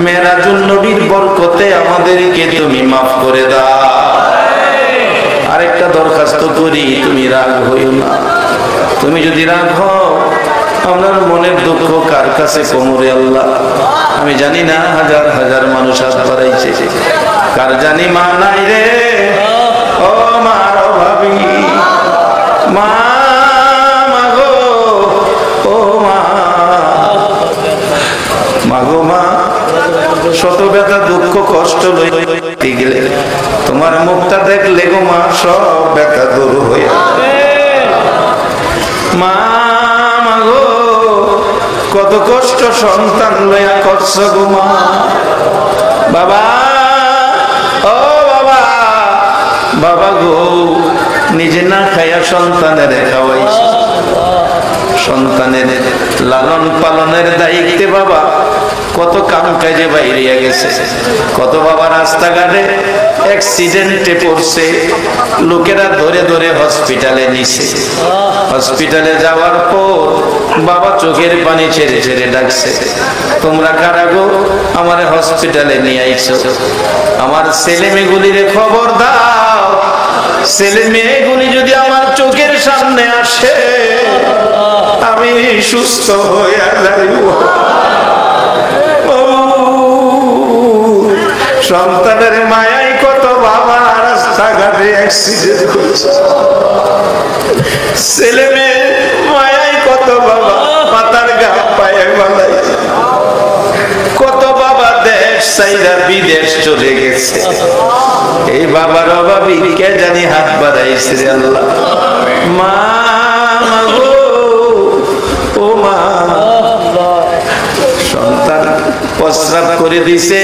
মেরাজুন নবীর বরকতে আমাদেরকে তুমি মাফ করে দাও। আরেকটা দরখাস্ত করি, তুমি রাগ হইও না। তুমি যদি রাগ হও, আপনার মনের দুঃখ কার কাছে কোমরে আল্লাহ? আমি জানি না, হাজার হাজার মানুষ হাত বাড়াইছে, কার জানি মা নাই রে। ও মার অভাবী মা, মাগো, ও মা, মাগো মা, শত ব্যথা দুঃখ কষ্ট লইতে গেলে তোমার মুখটা দেখলে গো মা, সব ব্যথা দূর হয়ে মা, মাগো, কত কষ্ট সন্তান লইয়া করছো গো মা। বাবা, ও বাবা, বাবা গো, নিজে না খাইয়া সন্তানের খাওয়াইছি। সন্তানের লালন পালনের দায়িত্বে বাবা কত কাম কাজে বাইরে গেছে। কত বাবা রাস্তাঘাটে অ্যাক্সিডেন্টে পড়ছে, লোকেরা ধরে ধরে হসপিটালে নিছে। হসপিটালে যাওয়ার পর বাবা চোখের পানি ছেড়ে ছেড়ে ডাকছে, তোমরা কারা গো, আমারে হসপিটালে নিয়ে আইছো? আমার ছেলে মেয়েগুলিরে খবর দাও, ছেলে মেয়েগুলি যদি আমার চোখের সামনে আসে আমি সুস্থ হয়ে যাইব। সন্তানের মায়াই কত বাবা রাস্তাঘাটে অ্যাক্সিডেন্ট করছে, ছেলে মেয়ে মায়াই কত বাবা মাথার গা পায়ে বালাই, কত বাবা দেশ সাইরা বিদেশ চলে গেছে। এই বাবার অভাবী কে জানি হাত বাড়াইছে রে আল্লাহ। মা গো, ও মা, সন্তান প্রস্রাব করে দিছে,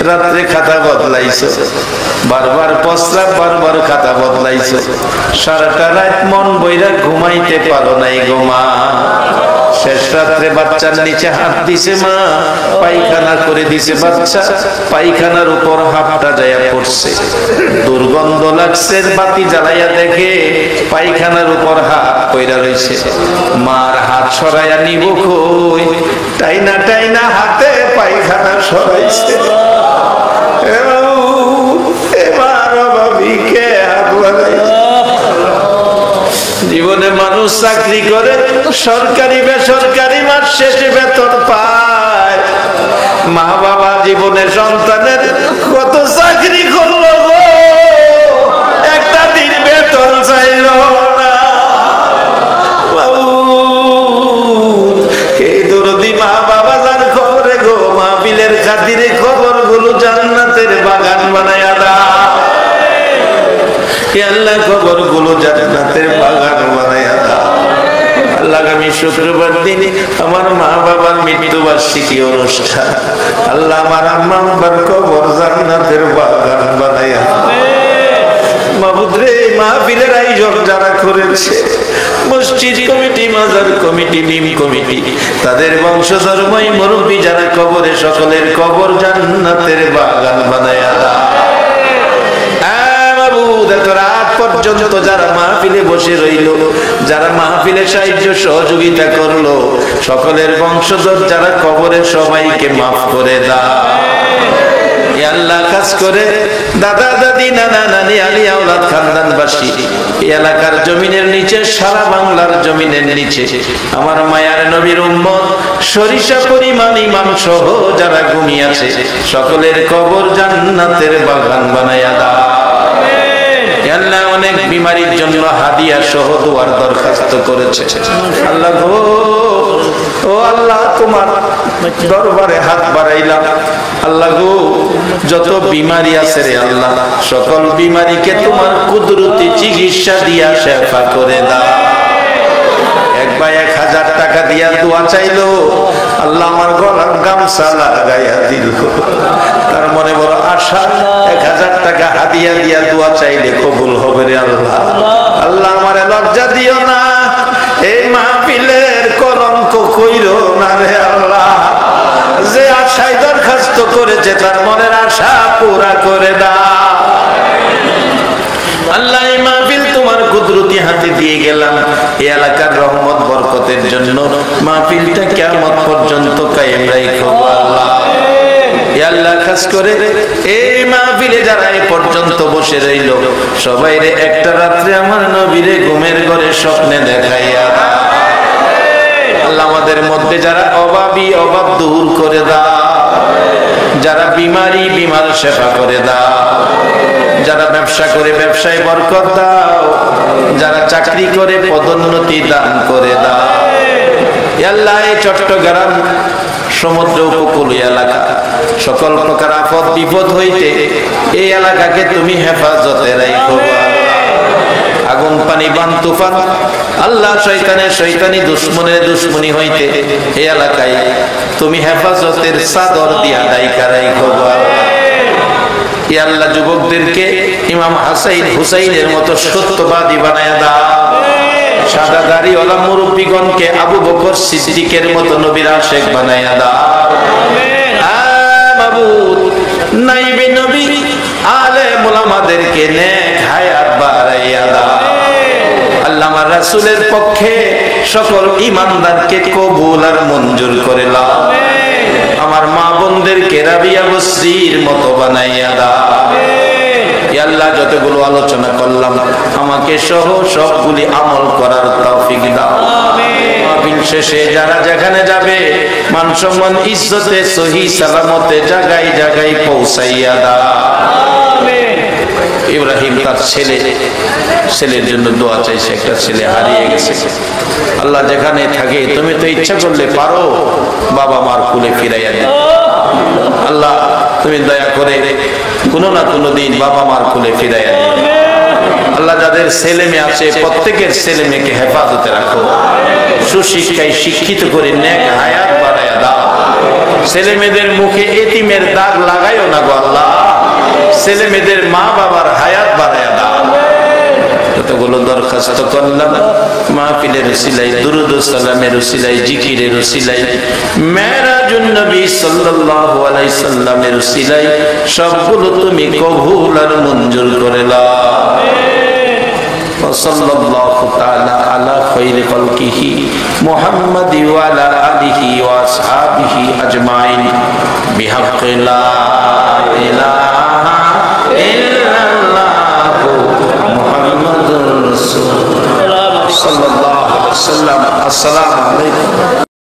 রাত্রে খাতা বদলাইছো, বারবার প্রস্রাব, বারবার খাতা বদলাইছো, সারাটা রাত মন বইরা ঘুমাইতে পারো নাই গো মা। শেষ রাত্রে বাচ্চার নিচে হাত দিছে মা, পায়খানা করে দিছে বাচ্চা, পায়খানার উপর হাতটা যায়া পড়ছে, দুর্গন্ধ লাগছে, বাতি জ্বালাইয়া দেখে পায়খানার উপর হাত পইরা রইছে। মার হাত সরাইয়া নিব কই, টাইনা টাইনা হাতে পায়খানা সরাইছে। এবার অভাবীকে হাত লাগাইছে। জীবনে মানুষ চাকরি করে, সরকারি বেসরকারি মাস শেষে বেতন পায়। মা বাবা জীবনে সন্তানের কত চাকরি করলো গো, একটা দিন বেতন চাইল না। এই দরদি মা বাবা যার খবরে গো, মাহফিলের খাতিরে খবর গুলো জান্নাতের বাগান বানায়া দাও। আল্লাহ খবর গুলো জান্নাতের বাগান বানায়া দাও। আল্লাহ আগামী শুক্রবার দিনে আমার মা বাবার মৃত্যুবার্ষিকী অনুষ্ঠান, আল্লাহ আমার আম্মা আব্বার কবর জান্নাতের বাগান বানায়া দাও। মাহবুব রে, মাহফিলের আয়োজন যারা করেছে, মসজিদ কমিটি, মাজার কমিটি, নিম কমিটি, তাদের বংশধর্মই মুরব্বী যারা কবরে, সকলের কবর জান্নাতের বাগান বানায়া দাও। রাত পর্যন্ত যারা মাহফিলে বসে রইল, যারা মাহফিলে সাহায্য সহযোগিতা করলো, সকলের বংশধর যারা কবরে, সবাইকে মাফ করে দাও। আল্লাহ কাজ করে দাদা দাদি, নানা নানি, আলী আওলাদ খানদানবাসী, এলাকার জমিনের নিচে, সারা বাংলার জমিনের নিচে আমার মায়ার নবীর উম্মত সরিষা পরিমাণ ইমাম সহ যারা ঘুমিয়ে আছে, সকলের কবর জান্নাতের বাগান বানায়া দাও। আল্লাহ অনেক বিমারির জন্য হাদিয়া সহ দোয়ার দরখাস্ত করেছে। আল্লাহ গো, ও আল্লাহ, তোমার দরবারে হাত বাড়াইলাম। আল্লাহ গো, যত বিমারি আছে রে আল্লাহ, সকল বিমারিকে তোমার কুদরতি চিকিৎসা দিয়া শেফা করে দাও। একবার 1000 টাকা দিয়া দোয়া চাইলো, আল্লাহ আমার গলার গামছা লাগাইয়া দিল। তার মনে বড় আশা, 1000 টাকা হাদিয়া দিয়া দোয়া চাইলে কবুল হবে রে আল্লাহ। আল্লাহ আমারে লজ্জা দিও না, এই মাহফিলের কলঙ্ক কইরো না রে আল্লাহ। যে আশায় দরখাস্ত করেছে তার মনের আশা পুরা করে দাও। আল্লাহ এই মাহফিল তোমার কুদরতি হাতে দিয়ে গেলাম, এই এলাকার রহমত বরকতের জন্য মাহফিলটা কিয়ামত পর্যন্ত কায়েম রাখো আল্লাহ। আল্লাহ খাস করে এই মাহফিলে যারা এই পর্যন্ত বসে রইল, সবাই রে একটা রাত্রে আমার নবীরে ঘুমের ঘরে স্বপ্নে দেখাইয়া আল্লাহ আমাদের মধ্যে যারা অভাবী, অভাব দূর করে দাও। যারা বিমারি, বিমার সেবা করে দাও। যারা ব্যবসা করে ব্যবসায় বরকত দাও। যারা চাকরি করে পদোন্নতি দান করে দাও। আল্লাহ এই চট্টগ্রাম সমুদ্র উপকূলীয় এলাকা, সকল প্রকার আপদ বিপদ হইতে এই এলাকাকে তুমি হেফাজতে রাখো। আগুন, পানি, বান, তুফান, আল্লাহ শয়তানের শয়তানি, দুশ্মনের দুশ্মনী হইতে এই এলাকায় তুমি হেফাজতের চাদর দিয়া ঢাইকা রাখো। আল্লাহ যুবকদেরকে ইমাম হাসাইন হুসাইনের মতো সত্যবাদী বানায়া দাও। সাদা দাড়িওয়ালা মুরব্বীগণকে আবু বকর সিদ্দিকের মতো নবীর আশিক বানায়া দাও। মাবুদ, নাইবে নবী আলেম ওলামাদেরকে নেক হায়াত বাড়াইয়া দাও। আল্লাহ আমার রাসূলের পক্ষে সকল ঈমানদারকে কবুল আর মঞ্জুর করে নাও। আমার মা বোনদেরকে রাবিয়া বসরির মতো বানাইয়া দাও। আল্লাহ যতগুলো আলোচনা করলাম আমাকে সহ সবগুলি আমল করার তৌফিক দাও। মাহফিল শেষে যারা যেখানে যাবে মান সম্মান ইজ্জতে সহি সালামতে জায়গায় জায়গায় পৌঁছাইয়া দাও। ইব্রাহিম তার ছেলের জন্য দোয়া চাইছে, একটা ছেলে হারিয়ে গেছে। আল্লাহ যেখানে থাকে তুমি তো ইচ্ছা করলে পারো বাবা মার কুলে ফিরাইয়া দিতে। আল্লাহ তুমি দয়া করে কোনো না কোনো দিন বাবা মার কোলে ফিরাইয়া দিও। আল্লাহ যাদের ছেলে মেয়ে আছে প্রত্যেকের ছেলে মেয়েকে হেফাজতে রাখো, সুশিক্ষায় শিক্ষিত করে নেক হায়াত বাড়াইয়া দাও। ছেলে মেয়েদের মুখে এতিমের দাগ লাগাইও না গো আল্লাহ, ছেলে মেয়েদের মা বাবার হায়াত বাড়াইয়া দাও। যতগুলো দরখাস্ত করলাম মাহফিলের উসিলাই, দুরূদ ও সালামের উসিলাই, জিকিরের উসিলাই, মেরাজুন নবী সাল্লাল্লাহু আলাইহি সাল্লামের উসিলাই সবগুলো তুমি কবুল আর মঞ্জুর করে নাও। وصلى الله تعالى على خير خلقه محمد وعلى آله وأصحابه أجمعين بحق لا إله إلا الله محمد رسول الله صلى الله عليه وسلم. السلام عليكم.